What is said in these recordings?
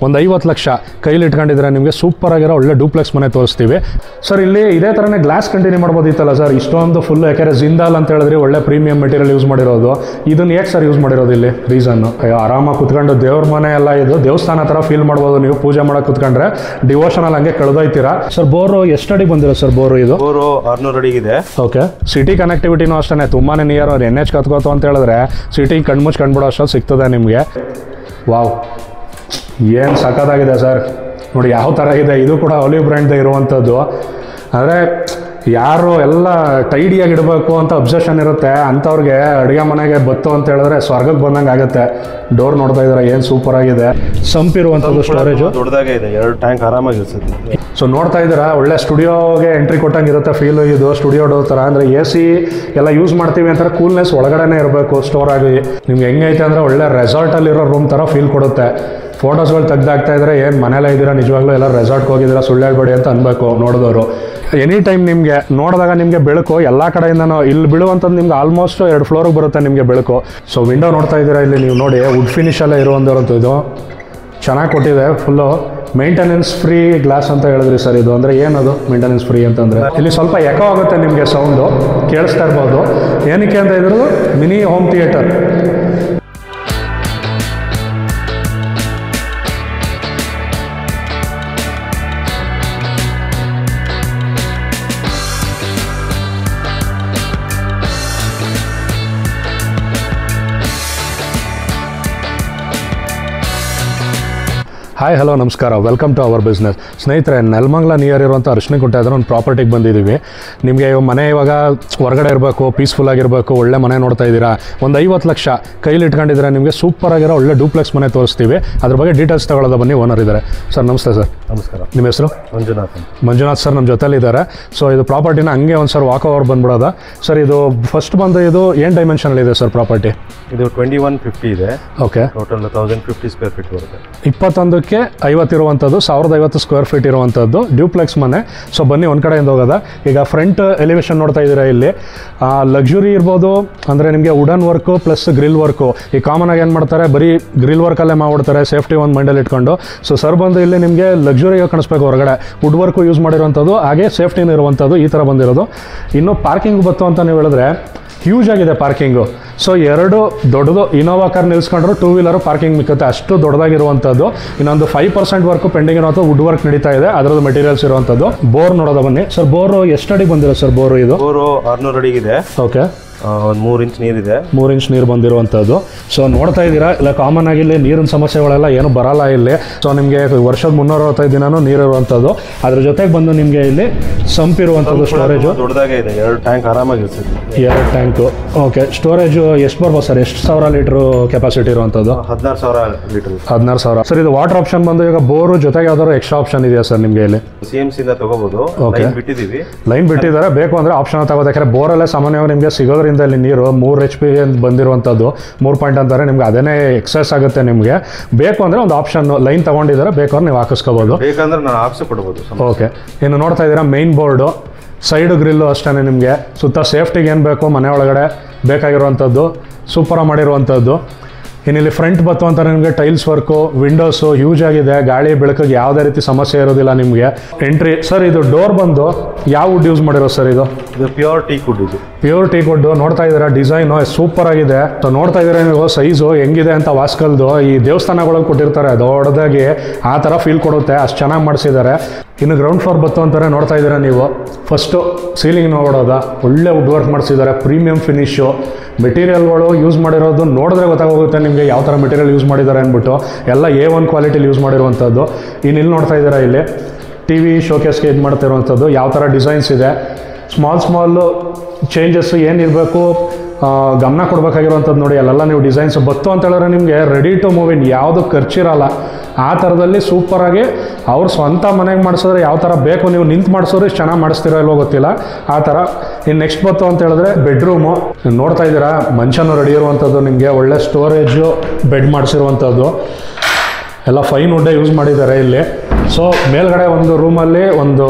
ಒಂದು 50 ಲಕ್ಷ ಕೈಲಿ ಇಟ್ಕೊಂಡಿದ್ರೆ ನಿಮಗೆ ಸೂಪರ್ ಆಗಿರೋ ಒಳ್ಳೆ ಡೂಪ್ಲೆಕ್ಸ್ ಮನೆ ತೋರಿಸ್ತೀವಿ ಸರ್. ಇಲ್ಲಿ ಇದೇ ಥರನೇ ಗ್ಲಾಸ್ ಕಂಟಿನ್ಯೂ ಮಾಡ್ಬೋದಿತ್ತಲ್ಲ ಸರ್, ಇಷ್ಟೊಂದು ಫುಲ್. ಯಾಕೆಂದರೆ ಜಿಂದಾಲ್ ಅಂತ ಹೇಳಿದ್ರೆ ಒಳ್ಳೆ ಪ್ರೀಮಿಯಂ ಮೆಟೀರಿಯಲ್ ಯೂಸ್ ಮಾಡಿರೋದು. ಇದನ್ನು ಯಾಕೆ ಸರ್ ಯೂಸ್ ಮಾಡಿರೋದು ಇಲ್ಲಿ ರೀಸನ್ನು? ಆರಾಮಾಗಿ ಕುತ್ಕೊಂಡು ದೇವ್ರ ಮನೆ ಎಲ್ಲ ಇದು ದೇವಸ್ಥಾನ ಥರ ಫೀಲ್ ಮಾಡ್ಬೋದು ನೀವು. ಪೂಜೆ ಮಾಡೋಕೆ ಕುತ್ಕೊಂಡ್ರೆ ಡಿವೋಷನಲ್ ಹಂಗೆ ಕಳೆದೋಯ್ತೀರಾ ಸರ್. ಬೋರು ಎಷ್ಟು ಅಡಿ ಬಂದಿರೋ ಸರ್ ಬೋರು? ಇದು ಬೋರು 600 ಅಡಿಗಿದೆ. ಓಕೆ. ಸಿಟಿ ಕನೆಕ್ಟಿವಿಟಿನೂ ಅಷ್ಟೇ ತುಂಬಾ ನಿಯರ್. ಅವ್ರು NH ಕತ್ಕೋತು ಅಂತ ಹೇಳಿದ್ರೆ ಸಿಟಿ ಕಣ್ಮುಚ್ಚು ಕಂಡುಬಿಡೋ ಅಷ್ಟೊಂದು ಸಿಗ್ತದೆ ನಿಮಗೆ. ವಾವ್, ಏನು ಸಖತ್ತಾಗಿದೆ ಸರ್. ನೋಡಿ ಯಾವ ಥರ ಇದೆ. ಇದು ಕೂಡ ಒಲಿವ್ ಬ್ರ್ಯಾಂಡ್ ಇರುವಂಥದ್ದು. ಅಂದರೆ ಯಾರು ಎಲ್ಲ ಟೈಡಿಯಾಗಿ ಇಡಬೇಕು ಅಂತ ಅಬ್ಸೆಷನ್ ಇರುತ್ತೆ ಅಂಥವ್ರಿಗೆ ಅಡುಗೆ ಮನೆಗೆ ಬತ್ತು ಅಂತ ಹೇಳಿದ್ರೆ ಸ್ವರ್ಗಕ್ಕೆ ಬಂದಂಗೆ ಆಗುತ್ತೆ. ಡೋರ್ ನೋಡ್ತಾ ಇದ್ದಾರೆ, ಏನು ಸೂಪರ್ ಆಗಿದೆ. ಸಂಪ್ ಇರುವಂಥದ್ದು, ಸ್ಟೋರೇಜು ದೊಡ್ಡದಾಗೆ ಇದೆ, 2 ಟ್ಯಾಂಕ್ ಆರಾಮಾಗಿ ಇರಿಸುತ್ತೆ. ಸೊ ನೋಡ್ತಾ ಇದ್ದೀರಾ, ಒಳ್ಳೆ ಸ್ಟುಡಿಯೋಗೆ ಎಂಟ್ರಿ ಕೊಟ್ಟಂಗೆ ಇರುತ್ತೆ ಫೀಲು. ಇದು ಸ್ಟುಡಿಯೋ ಡೋರ್ ಥರ. ಅಂದರೆ AC ಎಲ್ಲ ಯೂಸ್ ಮಾಡ್ತೀವಿ ಅಂತಾರೆ, ಕೂಲ್ನೆಸ್ ಒಳಗಡೆನೇ ಇರಬೇಕು ಸ್ಟೋರ್ ಆಗಿ. ನಿಮ್ಗೆ ಹೆಂಗೈತೆ ಅಂದರೆ ಒಳ್ಳೆ ರೆಸಾರ್ಟಲ್ಲಿರೋ ರೂಮ್ ಥರ ಫೀಲ್ ಕೊಡುತ್ತೆ. ಫೋಟೋಸ್ಗಳು ತೆಗ್ದಾಗ್ತಾ ಇದ್ರೆ ಏನು ಮನೇಲೇ ಇದ್ದೀರಾ ನಿಜವಾಗ್ಲೂ ಎಲ್ಲ ರೆಸಾರ್ಟ್ಗೆ ಹೋಗಿದ್ದೀರಾ ಸುಳ್ಳು ಹೇಳ್ಬೇಡಿ ಅಂತ ಅನ್ಬೇಕು ನೋಡಿದವರು. ಎನಿ ಟೈಮ್ ನಿಮಗೆ ನೋಡಿದಾಗ ನಿಮಗೆ ಬೆಳಕು ಎಲ್ಲ ಕಡೆಯಿಂದನೂ ಇಲ್ಲಿ ಬೀಳುವಂಥದ್ದು ನಿಮ್ಗೆ ಆಲ್ಮೋಸ್ಟ್ 2 ಫ್ಲೋರಿಗೆ ಬರುತ್ತೆ ನಿಮಗೆ ಬೆಳಕು. ಸೊ ವಿಂಡೋ ನೋಡ್ತಾ ಇದ್ದೀರಾ ಇಲ್ಲಿ ನೀವು ನೋಡಿ, ವುಡ್ ಫಿನಿಶಲ್ಲೇ ಇರುವಂಥದ್ದು ಚೆನ್ನಾಗಿ ಕೊಟ್ಟಿದೆ. ಫುಲ್ಲು ಮೇಂಟೆನೆನ್ಸ್ ಫ್ರೀ ಗ್ಲಾಸ್ ಅಂತ ಹೇಳಿದ್ರಿ ಸರ್. ಇದು ಅಂದರೆ ಏನದು ಮೇಂಟೆನೆನ್ಸ್ ಫ್ರೀ ಅಂತಂದರೆ? ಇಲ್ಲಿ ಸ್ವಲ್ಪ ಎಕೋ ಆಗುತ್ತೆ ನಿಮಗೆ, ಸೌಂಡು ಕೇಳಿಸ್ತಾ ಇರ್ಬೋದು. ಏನಕ್ಕೆ ಅಂತ ಇದ್ರದ್ದು mini home theatre. Hi, hello, ನಮಸ್ಕಾರ. Welcome to our business. ಸ್ನೇಹಿತರೆ, ನೆಲಮಂಗಲ ನಿಯರ್ ಇರುವಂಥ ಅರಿಶಿನಗುಂಟೆ ಅದರ ಒಂದು ಪ್ರಾಪರ್ಟಿಗೆ ಬಂದಿದ್ದೀವಿ. ನಿಮಗೆ ಮನೆ ಇವಾಗ ಹೊರಗಡೆ ಇರಬೇಕು, ಪೀಸ್ಫುಲ್ ಆಗಿರಬೇಕು, ಒಳ್ಳೆ ಮನೆ ನೋಡ್ತಾ ಇದ್ದೀರಾ. ಒಂದು 50 ಲಕ್ಷ ಕೈಲಿ ಇಟ್ಕೊಂಡಿದ್ರೆ ನಿಮಗೆ ಸೂಪರ್ ಆಗಿರೋ ಒಳ್ಳೆ ಡೂಪ್ಲೆಕ್ಸ್ ಮನೆ ತೋರಿಸ್ತೀವಿ. ಅದ್ರ ಬಗ್ಗೆ ಡೀಟೇಲ್ಸ್ ತಗೊಳ್ಳೋದು ಬನ್ನಿ. ಓನರ್ ಇದ್ದಾರೆ ಸರ್. ನಮಸ್ತೆ ಸರ್. ನಮಸ್ಕಾರ. ನಿಮ್ಮ ಹೆಸರು? ಮಂಜುನಾಥ್ ಸರ್ ನಮ್ಮ ಜೊತೆಲಿದ್ದಾರೆ. ಸೊ ಇದು ಪ್ರಾಪರ್ಟಿನ ಹಂಗೆ ಒಂದು ಸರ್ ವಾಕ್ ಓವರ್ ಬಂದ್ಬಿಡೋದ ಸರ್. ಇದು ಫಸ್ಟ್ ಬಂದು ಇದು ಏನು ಡೈಮೆನ್ಷನಲ್ಲಿದೆ ಸರ್ ಪ್ರಾಪರ್ಟಿ? ಇದು 2150 ಇದೆ. ಓಕೆ. ಟೋಟಲ್ 1050 ಸ್ಕ್ವೇರ್ ಫೀಟ್ ಬರುತ್ತೆ. 21ಕ್ಕೆ 50 ಇರುವಂಥದ್ದು, 1050 ಸ್ಕ್ವೇರ್ ಫೀಟ್ ಇರುವಂಥದ್ದು ಡ್ಯೂಪ್ಲೆಕ್ಸ್ ಮನೆ. ಸೊ ಬನ್ನಿ ಒಂದು ಕಡೆಯಿಂದ ಹೋಗೋದ. ಈಗ ಫ್ರಂಟ್ ಎಲಿವೇಶನ್ ನೋಡ್ತಾ ಇದ್ದೀರಾ ಇಲ್ಲಿ. ಲಕ್ಸುರಿ ಇರ್ಬೋದು, ಅಂದರೆ ನಿಮಗೆ wooden work plus grill work. ಈ ಕಾಮನ್ ಆಗಿ ಏನು ಮಾಡ್ತಾರೆ, ಬರೀ ಗ್ರಿಲ್ ವರ್ಕಲ್ಲೇ ಮಾಡ್ಬಿಡ್ತಾರೆ, ಸೇಫ್ಟಿ ಒಂದು ಮೈಂಡಲ್ಲಿ ಇಟ್ಕೊಂಡು. ಸೊ ಸರ್ ಬಂದು ಇಲ್ಲಿ ನಿಮಗೆ ಲಕ್ಸುರಿಯಾಗಿ ಕಾಣಿಸ್ಬೇಕು. ಹೊರಗಡೆ ವುಡ್ ವರ್ಕು ಯೂಸ್ ಮಾಡಿರುವಂಥದ್ದು, ಹಾಗೆ ಸೇಫ್ಟಿನೂ ಇರುವಂಥದ್ದು ಈ ಥರ ಬಂದಿರೋದು. ಇನ್ನು ಪಾರ್ಕಿಂಗ್ ಬತ್ತು ಅಂತ ನೀವು ಹೇಳಿದ್ರೆ ಹ್ಯೂಜ್ ಆಗಿದೆ ಪಾರ್ಕಿಂಗು. ಸೊ 2 ದೊಡ್ಡದು ಇನೋವಾ ಕಾರ್ ನಿಲ್ಸ್ಕೊಂಡ್ರು 2 ವೀಲರು ಪಾರ್ಕಿಂಗ್ ಮಿಕ್ಕುತ್ತೆ, ಅಷ್ಟು ದೊಡ್ಡದಾಗಿರುವಂಥದ್ದು. ಇನ್ನೊಂದು 5% ವರ್ಕು ಪೆಂಡಿಂಗ್ ಇರುವಂಥದ್ದು, ವುಡ್ ವರ್ಕ್ ನಡೀತಾ ಇದೆ, ಅದರದ್ದು ಮೆಟೀರಿಯಲ್ಸ್ ಇರುವಂಥದ್ದು. ಬೋರ್ ನೋಡೋದ ಬನ್ನಿ ಸರ್. ಬೋರು ಎಷ್ಟು ಅಡಿ ಬಂದಿರೋ ಸರ್ ಬೋರು? ಇದು ಬೋರು 600 ಅಡಿಗಿದೆ. ಓಕೆ. ಒಂದು 3 ಇಂಚ್ ನೀರಿದೆ. 3 ಇಂಚ್ ನೀರು ಬಂದಿರುವಂಥದ್ದು. ಸೊ ನೋಡ್ತಾ ಇದ್ದೀರಾ, ಇಲ್ಲ ಕಾಮನ್ ಆಗಿ ಇಲ್ಲಿ ನೀರಿನ ಸಮಸ್ಯೆಗಳೆಲ್ಲ ಏನು ಬರಲ್ಲ ಇಲ್ಲಿ. ಸೊ ನಿಮಗೆ ವರ್ಷದ 365 ದಿನನೂ ನೀರು ಇರುವಂಥದ್ದು. ಅದ್ರ ಜೊತೆಗೆ ಬಂದು ನಿಮಗೆ ಇಲ್ಲಿ ಸಂಪ್ ಇರುವಂಥದ್ದು, ಸ್ಟೋರೇಜು ದೊಡ್ಡದಾಗೆ ಇದೆ, 2 ಟ್ಯಾಂಕ್ ಆರಾಮಾಗಿ ಇರಿಸುತ್ತೆ. 2 ಟ್ಯಾಂಕು. ಓಕೆ. ಸ್ಟೋರೇಜು ಎಷ್ಟು ಬರ್ಬೋದು ಸರ್? ಎಷ್ಟು 1000 ಲೀಟ್ರು ಕೆಪಾಸಿಟಿ ಇರುವಂಥದ್ದು? 16,000 ಲೀಟರ್. 16,000 ಸರ್. ಇದು ವಾಟರ್ ಆಪ್ಷನ್ ಬಂದು ಈಗ ಬೋರು ಜೊತೆಗೆ ಯಾವ್ದಾದ್ರು ಎಕ್ಸ್ಟ್ರಾ ಆಪ್ಷನ್ ಇದೆಯಾ ಸರ್ ನಿಮಗೆ ಇಲ್ಲಿ? CMC ಇಂದ ತಗೋಬಹುದು. ಲೈನ್ ಬಿಟ್ಟಿದ್ದೀವಿ. ಲೈನ್ ಬಿಟ್ಟಿದ್ದಾರೆ, ಬೇಕು ಅಂದರೆ ಆಪ್ಷನ್ ತಗೋದು. ಯಾಕಂದರೆ ಬೋರಲ್ಲೇ ಸಾಮಾನ್ಯವಾಗಿ ನಿಮಗೆ ಸಿಗೋದ್ರಿಂದ ಇಲ್ಲಿ ನೀರು 3 HP ಬಂದಿರುವಂಥದ್ದು, 3 ಪಾಯಿಂಟ್ ಅಂತಾರೆ ನಿಮ್ಗೆ, ಅದೇನೇ ಎಕ್ಸೆಸ್ ಆಗುತ್ತೆ ನಿಮಗೆ. ಬೇಕು ಅಂದರೆ ಒಂದು ಆಪ್ಷನ್ ಲೈನ್ ತೊಗೊಂಡಿದ್ದಾರೆ, ಬೇಕು ಅಂದ್ರೆ ನೀವು ಹಾಕಿಸ್ಕೋಬೋದು. ಬೇಕಂದ್ರೆ ನಾನು ಹಾಕ್ಸಿಕೊಡ್ಬೋದು. ಓಕೆ. ಇನ್ನು ನೋಡ್ತಾ ಇದ್ದೀರಾ ಮೈನ್ ಬೋರ್ಡು, ಸೈಡು ಗ್ರಿಲ್ಲು ಅಷ್ಟೇ ನಿಮಗೆ. ಸುತ್ತ ಸೇಫ್ಟಿಗೆ ಏನು ಬೇಕು ಮನೆ ಒಳಗಡೆ ಬೇಕಾಗಿರುವಂಥದ್ದು ಸೂಪರಾಗಿ ಮಾಡಿರುವಂಥದ್ದು. ಇನ್ನಿಲ್ಲಿ ಫ್ರಂಟ್ ಬತ್ತು ಅಂತಾರೆ ನಿಮಗೆ ಟೈಲ್ಸ್ ವರ್ಕು, ವಿಂಡೋಸು ಹ್ಯೂಜ್ ಆಗಿದೆ. ಗಾಳಿ ಬೆಳಕಿಗೆ ಯಾವುದೇ ರೀತಿ ಸಮಸ್ಯೆ ಇರೋದಿಲ್ಲ ನಿಮಗೆ. Entry sir. ಇದು ಡೋರ್ ಬಂದು ಯಾವ ವುಡ್ ಯೂಸ್ ಮಾಡಿರೋ ಸರ್? ಇದು ಪ್ಯೂರ್ ಟೀಕ್ ವುಡ್. ಇದು ಪ್ಯೂರ್ ಟೀಕ್ ವುಡ್. ನೋಡ್ತಾ ಇದ್ದೀರಾ ಡಿಸೈನು ಸೂಪರ್ ಆಗಿದೆ. ಸೊ ನೋಡ್ತಾ ಇದ್ದೀರಾ ನೀವು ಸೈಜು ಹೆಂಗಿದೆ ಅಂತ. ವಾಸ್ಕಲ್ದು ಈ ದೇವಸ್ಥಾನಗಳಲ್ಲಿ ಕೊಟ್ಟಿರ್ತಾರೆ ದೊಡ್ಡದಾಗಿ, ಆ ಥರ ಫೀಲ್ ಕೊಡುತ್ತೆ, ಅಷ್ಟು ಚೆನ್ನಾಗಿ ಮಾಡಿಸಿದ್ದಾರೆ. ಇನ್ನು ಗ್ರೌಂಡ್ ಫ್ಲೋರ್ ಬತ್ತು ಅಂತಾರೆ ನೋಡ್ತಾ ಇದ್ದೀರಾ ನೀವು. ಫಸ್ಟು ಸೀಲಿಂಗ್ ನೋಡೋದ, ಒಳ್ಳೆ ವುಡ್ ವರ್ಕ್ ಮಾಡಿಸಿದ್ದಾರೆ, ಪ್ರೀಮಿಯಂ ಫಿನಿಶು. ಮೆಟೀರಿಯಲ್ಗಳು ಯೂಸ್ ಮಾಡಿರೋದು ನೋಡಿದ್ರೆ ಗೊತ್ತಾಗೋಗುತ್ತೆ ನಿಮಗೆ ಯಾವ ಥರ ಮೆಟೀರಿಯಲ್ ಯೂಸ್ ಮಾಡಿದ್ದಾರೆ ಅಂದ್ಬಿಟ್ಟು. ಎಲ್ಲ A1 ಕ್ವಾಲಿಟಿಲಿ ಯೂಸ್ ಮಾಡಿರುವಂಥದ್ದು. ಇನ್ನು ಇಲ್ಲಿ ನೋಡ್ತಾ ಇದ್ದೀರಾ ಇಲ್ಲಿ TV ಶೋಕೇಸ್ಗೆ ಇದು ಮಾಡ್ತಿರುವಂಥದ್ದು, ಯಾವ ಥರ ಡಿಸೈನ್ಸ್ ಇದೆ. ಸ್ಮಾಲು ಚೇಂಜಸ್ಸು ಏನಿರಬೇಕು ಗಮನ ಕೊಡಬೇಕಾಗಿರುವಂಥದ್ದು ನೋಡಿ. ಅಲ್ಲೆಲ್ಲ ನೀವು ಡಿಸೈನ್ಸ್ ಬತ್ತು ಅಂತ ಹೇಳಿದ್ರೆ ನಿಮಗೆ ರೆಡಿ ಟು ಮೂವ್ ಇನ್, ಯಾವುದು ಖರ್ಚಿರಲ್ಲ. ಆ ಥರದಲ್ಲಿ ಸೂಪರಾಗಿ ಅವ್ರು ಸ್ವಂತ ಮನೆಗೆ ಮಾಡಿಸಿದ್ರೆ ಯಾವ ಥರ ಬೇಕು, ನೀವು ನಿಂತು ಮಾಡಿಸೋರು ಇಷ್ಟು ಚೆನ್ನಾಗಿ ಮಾಡಿಸ್ತಿರೋ ಇಲ್ವೋ ಗೊತ್ತಿಲ್ಲ, ಆ ಥರ. ಇನ್ನು ನೆಕ್ಸ್ಟ್ ಬತ್ತು ಅಂತ ಹೇಳಿದ್ರೆ ಬೆಡ್ರೂಮು ನೋಡ್ತಾ ಇದ್ದೀರಾ. ಮಂಚನೂ ರೆಡಿ ಇರುವಂಥದ್ದು, ನಿಮಗೆ ಒಳ್ಳೆ ಸ್ಟೋರೇಜು, ಬೆಡ್ ಮಾಡಿಸಿರುವಂಥದ್ದು, ಎಲ್ಲ ಫೈನ್ ವುಡ್ಡೇ ಯೂಸ್ ಮಾಡಿದ್ದಾರೆ ಇಲ್ಲಿ. ಸೊ ಮೇಲ್ಗಡೆ ಒಂದು ರೂಮಲ್ಲಿ ಒಂದು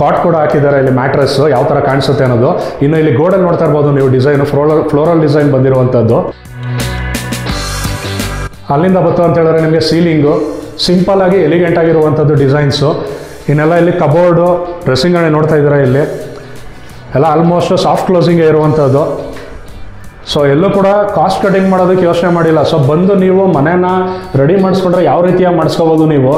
ಕಾಟ್ ಕೂಡ ಹಾಕಿದ್ದಾರೆ ಇಲ್ಲಿ, ಮ್ಯಾಟ್ರೆಸ್ಸು ಯಾವ ಥರ ಕಾಣಿಸುತ್ತೆ ಅನ್ನೋದು. ಇನ್ನು ಇಲ್ಲಿ ಗೋಡಲ್ಲಿ ನೋಡ್ತಾ ಇರ್ಬೋದು ನೀವು ಡಿಸೈನು, ಫ್ಲೋರಲ್ ಡಿಸೈನ್ ಬಂದಿರುವಂಥದ್ದು. ಅಲ್ಲಿಂದ ಬತ್ತು ಅಂತ ಹೇಳಿದ್ರೆ ನಿಮಗೆ ಸಿಂಪಲ್ ಆಗಿ ಎಲಿಗೆಂಟ್ ಆಗಿರುವಂಥದ್ದು ಡಿಸೈನ್ಸು. ಇನ್ನೆಲ್ಲ ಇಲ್ಲಿ ಕಬೋರ್ಡು ಡ್ರೆಸ್ಸಿಂಗ್ ಅಣೆ ನೋಡ್ತಾ ಇದ್ದೀರಾ, ಇಲ್ಲಿ ಎಲ್ಲ ಆಲ್ಮೋಸ್ಟ್ ಸಾಫ್ಟ್ ಕ್ಲೋಸಿಂಗೇ ಇರುವಂಥದ್ದು. ಸೊ ಎಲ್ಲೂ ಕೂಡ ಕಾಸ್ಟ್ ಕಟಿಂಗ್ ಮಾಡೋದಕ್ಕೆ ಯೋಚನೆ ಮಾಡಿಲ್ಲ. ಸೊ ಬಂದು ನೀವು ಮನೇನ ರೆಡಿ ಮಾಡಿಸ್ಕೊಂಡ್ರೆ ಯಾವ ರೀತಿಯಾಗಿ ಮಾಡಿಸ್ಕೋಬೋದು ನೀವು,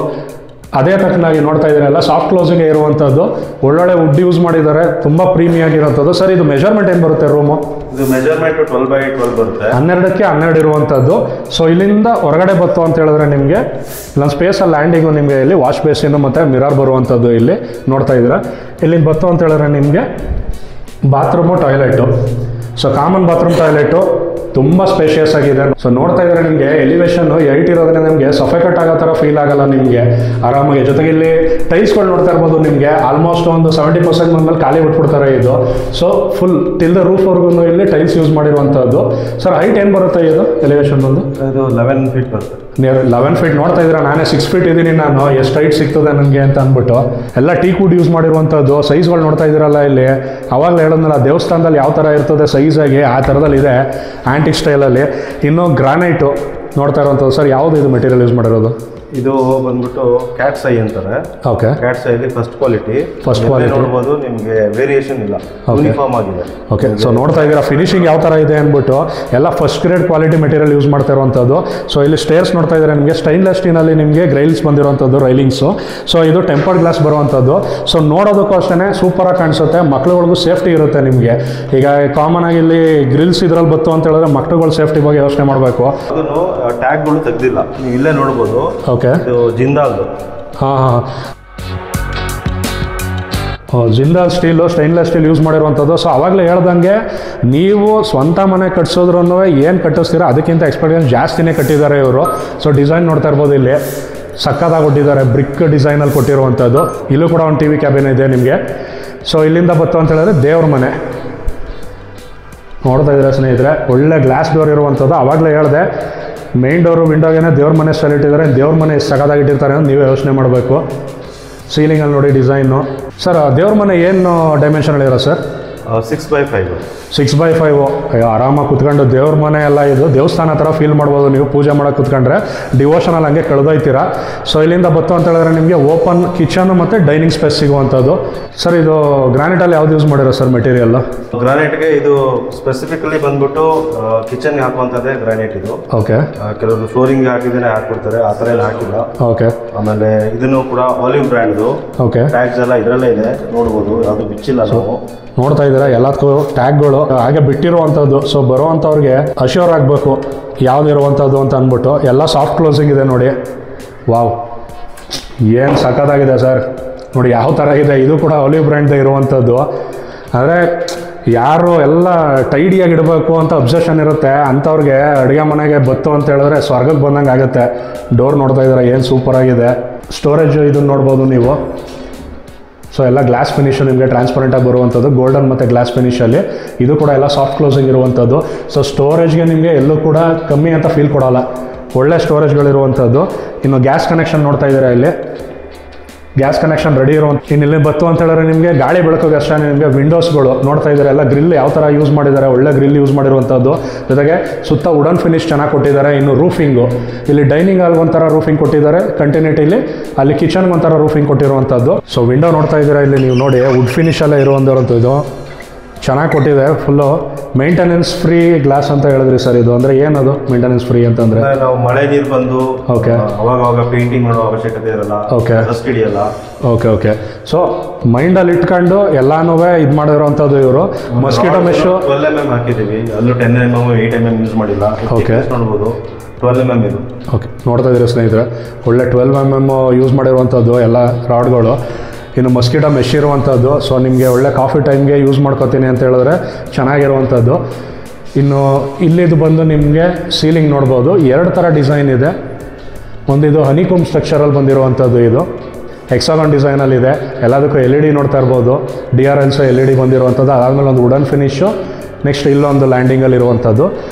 ಅದೇ ತಕ್ಕನಾಗಿ ನೋಡ್ತಾ ಇದ್ದೀರಲ್ಲ ಸಾಫ್ಟ್ ಕ್ಲೋಸಿಂಗೇ ಇರುವಂಥದ್ದು. ಒಳ್ಳೊಳ್ಳೆ ವುಡ್ ಯೂಸ್ ಮಾಡಿದ್ದಾರೆ, ತುಂಬ ಪ್ರೀಮಿಯಂ ಆಗಿರೋಂಥದ್ದು. ಸರ್ ಇದು ಮೆಜರ್ಮೆಂಟ್ ಏನು ಬರುತ್ತೆ ರೂಮು? ಇದು ಮೆಜರ್ಮೆಂಟ್ 12x12 ಬರುತ್ತೆ, 12ಕ್ಕೆ 12 ಇರುವಂಥದ್ದು. ಸೊ ಇಲ್ಲಿಂದ ಹೊರಗಡೆ ಬತ್ತು ಅಂತ ಹೇಳಿದ್ರೆ ನಿಮಗೆ ಇಲ್ಲೊಂದು ಸ್ಪೇಸಲ್ಲಿ ಲ್ಯಾಂಡಿಂಗು ನಿಮಗೆ ಇಲ್ಲಿ ವಾಶ್ ಬೇಸಿನ್ನು ಮತ್ತು ಮಿರರ್ ಬರುವಂಥದ್ದು ಇಲ್ಲಿ ನೋಡ್ತಾ ಇದ್ದೀರಾ. ಇಲ್ಲಿಂದ ಬತ್ತು ಅಂತ ಹೇಳಿದ್ರೆ ನಿಮಗೆ bathroom toilet. So common bathroom toilet ತುಂಬ ಸ್ಪೇಷಿಯಸ್ ಆಗಿದೆ. ಸೊ ನೋಡ್ತಾ ಇದ್ದಾರೆ ನಿಮಗೆ ಎಲಿವೇಶನ್ 8 ಇರೋದ್ರಿಂದ ನಿಮಗೆ ಸಫೆಕಟ್ ಆಗೋ ಥರ ಫೀಲ್ ಆಗಲ್ಲ ನಿಮಗೆ, ಆರಾಮಾಗಿ. ಜೊತೆಗೆ ಇಲ್ಲಿ ಟೈಲ್ಸ್ಗಳು ನೋಡ್ತಾ ಇರ್ಬೋದು ನಿಮಗೆ ಆಲ್ಮೋಸ್ಟ್ ಒಂದು 70% ಮೇಲೆ ಖಾಲಿ ಬಿಟ್ಬಿಡ್ತಾರೆ ಇದು. ಸೊ ಫುಲ್ ಟಿಲ್ ದ ರೂಫ್ವರೆಗೂ ಇಲ್ಲಿ ಟೈಲ್ಸ್ ಯೂಸ್ ಮಾಡಿರುವಂಥದ್ದು. ಸರ್ ಹೈಟ್ ಏನು ಬರುತ್ತೆ ಇದು ಎಲಿವೇಶನ್ ಬಂದು? ಇದು 11 ಫೀಟ್ ಬರುತ್ತೆ. ನಿಯರ್ 11 ಫೀಟ್ ನೋಡ್ತಾ ಇದ್ದೀರಾ, ನಾನೇ 6 ಫೀಟ್ ಇದ್ದೀನಿ ನಾನು, ಎಷ್ಟು ಹೈಟ್ ಸಿಗ್ತದೆ ನನಗೆ ಅಂತ ಅಂದ್ಬಿಟ್ಟು. ಎಲ್ಲ ಟೀಕ್ ವುಡ್ ಯೂಸ್ ಮಾಡಿರುವಂಥದ್ದು. ಸೈಜ್ಗಳು ನೋಡ್ತಾ ಇದ್ದೀರಲ್ಲ ಇಲ್ಲಿ, ಅವಾಗಲೇ ಹೇಳೋದ್ನಲ್ಲ ದೇವಸ್ಥಾನದಲ್ಲಿ ಯಾವ ಥರ ಇರ್ತದೆ ಸೈಜಾಗಿ ಆ ಥರದಲ್ಲಿ ಇದೆ ಆ್ಯಂಟಿಕ್ ಸ್ಟೈಲಲ್ಲಿ. ಇನ್ನು ಗ್ರಾನೈಟು ನೋಡ್ತಾ ಇರುವಂಥದ್ದು. ಸರ್ ಯಾವುದು ಇದು ಮೆಟೀರಿಯಲ್ ಯೂಸ್ ಮಾಡಿರೋದು? ಇದು ಬಂದ್ಬಿಟ್ಟು ಕ್ಯಾಟ್ಸ್ ಐ ಅಂತಾರೆ. ಓಕೆ, ಕ್ಯಾಟ್ಸ್ ಐಲಿ ಫಸ್ಟ್ ಕ್ವಾಲಿಟಿ ನೋಡ್ಬೋದು, ನಿಮಗೆ ವೇರಿಯೇಷನ್ ಇಲ್ಲ, ಯೂನಿಫಾರ್ಮ್ ಆಗಿದೆ. ಓಕೆ, ಸೊ ನೋಡ್ತಾ ಇದ್ದೀರಾ ಫಿನಿಶಿಂಗ್ ಯಾವ ಥರ ಇದೆ ಅಂದ್ಬಿಟ್ಟು, ಎಲ್ಲ first grade quality material use ಮಾಡ್ತಾ ಇರುವಂಥದ್ದು. ಸೊ ಇಲ್ಲಿ ಸ್ಟೇರ್ಸ್ ನೋಡ್ತಾ ಇದ್ದಾರೆ ನಿಮಗೆ ಸ್ಟೈನ್ಲೆಸ್ ಸ್ಟೀನಲ್ಲಿ ನಿಮಗೆ ಗ್ರೈಲ್ಸ್ ಬಂದಿರುವಂಥದ್ದು, ರೈಲಿಂಗ್ಸು. ಸೊ ಇದು ಟೆಂಪರ್ಡ್ ಗ್ಲಾಸ್ ಬರುವಂಥದ್ದು. ಸೊ ನೋಡೋದಕ್ಕೂ ಅಷ್ಟೇ ಸೂಪರಾಗಿ ಕಾಣಿಸುತ್ತೆ, ಮಕ್ಳುಗಳಿಗೂ ಸೇಫ್ಟಿ ಇರುತ್ತೆ ನಿಮಗೆ. ಈಗ ಕಾಮನ್ ಆಗಿ ಇಲ್ಲಿ ಗ್ರಿಲ್ಸ್ ಇದ್ರಲ್ಲಿ ಬತ್ತು ಅಂತ ಹೇಳಿದ್ರೆ ಮಕ್ಳುಗಳ ಸೇಫ್ಟಿ ಬಗ್ಗೆ ಯೋಚನೆ ಮಾಡಬೇಕು. ಅದನ್ನು ಟ್ಯಾಗ್ಗಳು ತೆಗೆದಿಲ್ಲ, ನೀವು ಇಲ್ಲೇ ನೋಡ್ಬೋದು. ಓಕೆ, ಇದು ಜಿಂದಾಲ್ದು. ಹಾಂ, Jindal steel, stainless steel use ಮಾಡಿರುವಂಥದ್ದು. ಸೊ ಆವಾಗಲೇ ಹೇಳ್ದಂಗೆ ನೀವು ಸ್ವಂತ ಮನೆ ಕಟ್ಸೋದ್ರೂ ಏನು ಕಟ್ಟಿಸ್ತೀರಾ ಅದಕ್ಕಿಂತ ಎಕ್ಸ್ಪೀರಿಯನ್ಸ್ ಜಾಸ್ತಿನೇ ಕಟ್ಟಿದ್ದಾರೆ ಇವರು. ಸೊ ಡಿಸೈನ್ ನೋಡ್ತಾ ಇರ್ಬೋದು ಇಲ್ಲಿ ಸಕ್ಕತ್ತಾಗಿ ಕೊಟ್ಟಿದ್ದಾರೆ, ಬ್ರಿಕ್ ಡಿಸೈನಲ್ಲಿ ಕೊಟ್ಟಿರುವಂಥದ್ದು. ಇಲ್ಲೂ ಕೂಡ ಒಂದು TV ಕ್ಯಾಬಿನ್ ಇದೆ ನಿಮಗೆ. ಸೊ ಇಲ್ಲಿಂದ ಬತ್ತು ಅಂತ ಹೇಳಿದ್ರೆ ದೇವ್ರ ಮನೆ ನೋಡ್ತಾ ಇದ್ದೀರಾ ಸ್ನೇಹಿತರೆ, ಒಳ್ಳೆ ಗ್ಲಾಸ್ ಡೋರ್ ಇರುವಂಥದ್ದು. ಆವಾಗಲೇ ಹೇಳಿದೆ ಮೇನ್ ಡೋರು ವಿಂಡೋಗೇನೆ ದೇವ್ರ ಮನೆ ಸ್ಟೈಲ್ ಇಟ್ಟಿದ್ದಾರೆ. ದೇವ್ರ ಮನೆ ಎಷ್ಟು ಸಕ್ಕತ್ತಾಗಿಟ್ಟಿರ್ತಾರೆ ಅಂತ ನೀವೇ ಯೋಚನೆ ಮಾಡಬೇಕು. ಸೀಲಿಂಗಲ್ಲಿ ನೋಡಿ ಡಿಸೈನು. ಸರ್ ದೇವ್ರ ಮನೆ ಏನು ಡೈಮೆನ್ಷನ್ ಹೇಳಿರೋ ಸರ್? 6x5. 6x5. ಆರಾಮಾಗಿ ಕುತ್ಕೊಂಡು ದೇವ್ರ ಮನೆ ಎಲ್ಲ ಇದು ದೇವಸ್ಥಾನ ಥರ ಫೀಲ್ ಮಾಡ್ಬೋದು ನೀವು ಪೂಜೆ ಮಾಡೋಕೆ ಕುತ್ಕೊಂಡ್ರೆ. ಡಿವೋಷನಲ್ ಹಂಗೆ ಕಳೆದೊಯ್ತೀರಾ. ಸೊ ಇಲ್ಲಿಂದ ಬತ್ತು ಅಂತ ಹೇಳಿದ್ರೆ ನಿಮಗೆ ಓಪನ್ ಕಿಚನು ಮತ್ತು ಡೈನಿಂಗ್ ಸ್ಪೇಸ್ ಸಿಗುವಂಥದ್ದು. ಸರ್ ಇದು ಗ್ರಾನೈಟಲ್ಲಿ ಯಾವ್ದು ಯೂಸ್ ಮಾಡಿರೋ ಸರ್ ಮೆಟೀರಿಯಲ್? ಗ್ರಾನೈಟ್ಗೆ ಇದು ಸ್ಪೆಸಿಫಿಕಲಿ ಬಂದ್ಬಿಟ್ಟು ಕಿಚನ್ಗೆ ಹಾಕುವಂಥದ್ದೇ ಗ್ರಾನೈಟ್ ಇದು. ಓಕೆ, ಕೆಲವರು ಫ್ಲೋರಿಂಗ್ ಹಾಕಿದ್ರೆ ಹಾಕ್ಬಿಡ್ತಾರೆ, ಆ ಥರ ಎಲ್ಲ ಹಾಕಿಲ್ಲ. ಓಕೆ, ಆಮೇಲೆ ಇದನ್ನು ಕೂಡ ಆಲಿವ್ ಬ್ರ್ಯಾಂಡ್ದು. ಓಕೆ, ಟ್ಯಾಗ್ಸ್ ಎಲ್ಲ ಇದರಲ್ಲೇ ಇದೆ ನೋಡ್ಬೋದು, ಯಾವುದು ಬಿಚ್ಚಿಲ್ಲ. ನಾವು ನೋಡ್ತಾ ಇದ್ದೀರಾ ಎಲ್ಲದಕ್ಕೂ ಟ್ಯಾಗ್ಗಳು ಹಾಗೆ ಬಿಟ್ಟಿರುವಂಥದ್ದು. ಸೊ ಬರುವಂಥವ್ರಿಗೆ ಅಶ್ಯೂರ್ ಆಗಬೇಕು ಯಾವುದಿರುವಂಥದ್ದು ಅಂತ ಅಂದ್ಬಿಟ್ಟು. ಎಲ್ಲ ಸಾಫ್ಟ್ ಕ್ಲೋಸಿಂಗ್ ಇದೆ ನೋಡಿ. ವಾವ್, ಏನು ಸಖತ್ತಾಗಿದೆ ಸರ್. ನೋಡಿ ಯಾವ ಥರ ಇದೆ. ಇದು ಕೂಡ ಆಲಿವ್ ಬ್ರ್ಯಾಂಡ್ ಇರುವಂಥದ್ದು. ಅಂದರೆ ಯಾರು ಎಲ್ಲ ಟೈಡಿಯಾಗಿ ಇಡಬೇಕು ಅಂತ ಅಬ್ಸೆಷನ್ ಇರುತ್ತೆ ಅಂಥವ್ರಿಗೆ ಅಡುಗೆ ಮನೆಗೆ ಬತ್ತು ಅಂತ ಹೇಳಿದ್ರೆ ಸ್ವರ್ಗಕ್ಕೆ ಬಂದಂಗೆ ಆಗುತ್ತೆ. ಡೋರ್ ನೋಡ್ತಾ ಇದ್ದೀರಾ ಏನು ಸೂಪರಾಗಿದೆ. ಸ್ಟೋರೇಜ್ ಇದನ್ನು ನೋಡ್ಬೋದು ನೀವು. ಸೊ ಎಲ್ಲ ಗ್ಲಾಸ್ ಫಿನಿಶ್ ನಿಮಗೆ ಟ್ರಾನ್ಸ್ಪರೆಂಟಾಗಿ ಬರುವಂಥದ್ದು, ಗೋಲ್ಡನ್ ಮತ್ತು ಗ್ಲಾಸ್ ಫಿನಿಷಲ್ಲಿ. ಇದು ಕೂಡ ಎಲ್ಲ ಸಾಫ್ಟ್ ಕ್ಲೋಸಿಂಗ್ ಇರುವಂಥದ್ದು. ಸೊ ಸ್ಟೋರೇಜ್ಗೆ ನಿಮಗೆ ಎಲ್ಲೂ ಕೂಡ ಕಮ್ಮಿ ಅಂತ ಫೀಲ್ ಕೊಡೋಲ್ಲ, ಒಳ್ಳೆ ಸ್ಟೋರೇಜ್ಗಳಿರುವಂಥದ್ದು. ಇನ್ನು ಗ್ಯಾಸ್ ಕನೆಕ್ಷನ್ ನೋಡ್ತಾ ಇದ್ದೀರಾ ಇಲ್ಲಿ, ಗ್ಯಾಸ್ ಕನೆಕ್ಷನ್ ರೆಡಿ ಇರುವಂಥ. ಇನ್ನು ಇಲ್ಲಿ ಬತ್ತು ಅಂತ ಹೇಳಿದ್ರೆ ನಿಮಗೆ ಗಾಳಿ ಬೆಳಕಿಗೆ ಅಷ್ಟೇ ನಿಮಗೆ ವಿಂಡೋಸ್ಗಳು ನೋಡ್ತಾ ಇದ್ದಾರೆ. ಎಲ್ಲ ಗ್ರಿಲ್ ಯಾವ ಥರ ಯೂಸ್ ಮಾಡಿದ್ದಾರೆ, ಒಳ್ಳೆ ಗ್ರಿಲ್ ಯೂಸ್ ಮಾಡಿರುವಂಥದ್ದು. ಜೊತೆಗೆ ಸುತ್ತ ವುಡನ್ ಫಿನಿಶ್ ಚೆನ್ನಾಗಿ ಕೊಟ್ಟಿದ್ದಾರೆ. ಇನ್ನು ರೂಫಿಂಗು ಇಲ್ಲಿ ಡೈನಿಂಗ್ ಅಲ್ಲಿ ಒಂಥರ ರೂಫಿಂಗ್ ಕೊಟ್ಟಿದ್ದಾರೆ ಕಂಟಿನ್ಯೂಟಿಲಿ, ಅಲ್ಲಿ ಕಿಚನ್ಗೆ ಒಂಥರ ರೂಫಿಂಗ್ ಕೊಟ್ಟಿರುವಂಥದ್ದು. ಸೊ ವಿಂಡೋ ನೋಡ್ತಾ ಇದ್ದೀರಾ ಇಲ್ಲಿ ನೀವು ನೋಡಿ, ವುಡ್ ಫಿನಿಶಲ್ಲೇ ಇರುವಂಥದ್ದು ಚೆನ್ನಾಗಿ ಕೊಟ್ಟಿದೆ. ಫುಲ್ಲು ಮೇಂಟೆನೆನ್ಸ್ ಫ್ರೀ ಗ್ಲಾಸ್ ಅಂತ ಹೇಳಿದ್ರಿ ಸರ್. ಇದು ಅಂದರೆ ಏನದು ಮೇಂಟೆನೆನ್ಸ್ ಫ್ರೀ ಅಂತಂದರೆ? ನಾವು ಮಳೆ ನೀರು ಬಂದು ಓಕೆ ಅವಾಗ ಪೇಂಟಿಂಗ್ ಮಾಡೋ ಅವಶ್ಯಕತೆ ಇರಲ್ಲ. ಓಕೆ, ಡಸ್ಟ್ ಹಿಡಿಯಲ್ಲ. Okay okay. ಸೊ ಮೈಂಡಲ್ಲಿ ಇಟ್ಕೊಂಡು ಎಲ್ಲಾನು ಇದು ಮಾಡಿರೋವಂಥದ್ದು ಇವರು. ಮಸ್ಕಿಟೋ ಮೆಶು 12mm ಹಾಕಿದ್ದೀವಿ, ಅಲ್ಲೂ 10mm 8mm ಯೂಸ್ ಮಾಡಿಲ್ಲ. ಓಕೆ, ನೋಡ್ಬೋದು 12mm ಇದು. ಓಕೆ, ನೋಡ್ತಾ ಇದ್ದೀರಿ ಸ್ನೇಹಿತರೆ, ಒಳ್ಳೆ 12mm ಯೂಸ್ ಮಾಡಿರುವಂಥದ್ದು ಎಲ್ಲ ರಾಡ್ಗಳು. ಇನ್ನು ಮಸ್ಕಿಟೋ ಮೆಶ್ ಇರುವಂಥದ್ದು. ಸೊ ನಿಮಗೆ ಒಳ್ಳೆ ಕಾಫಿ ಟೈಮ್ಗೆ ಯೂಸ್ ಮಾಡ್ಕೋತೀನಿ ಅಂತ ಹೇಳಿದ್ರೆ ಚೆನ್ನಾಗಿರುವಂಥದ್ದು. ಇನ್ನು ಇಲ್ಲಿದು ಬಂದು ನಿಮಗೆ ಸೀಲಿಂಗ್ ನೋಡ್ಬೋದು, 2 ಥರ ಡಿಸೈನ್ ಇದೆ. ಒಂದು ಇದು ಹನಿಕೋಮ್ ಸ್ಟ್ರಕ್ಚರಲ್ಲಿ ಬಂದಿರುವಂಥದ್ದು, ಇದು ಹೆಕ್ಸಾಗಾನ್ ಡಿಸೈನಲ್ಲಿದೆ. ಎಲ್ಲದಕ್ಕೂ LED ನೋಡ್ತಾ ಇರ್ಬೋದು, DRLs LED ಬಂದಿರುವಂಥದ್ದು. ಅದಾದಮೇಲೆ ಒಂದು ವುಡನ್ ಫಿನಿಶು, ನೆಕ್ಸ್ಟ್ ಇಲ್ಲೊಂದು ಲ್ಯಾಂಡಿಂಗಲ್ಲಿ ಇರುವಂಥದ್ದು.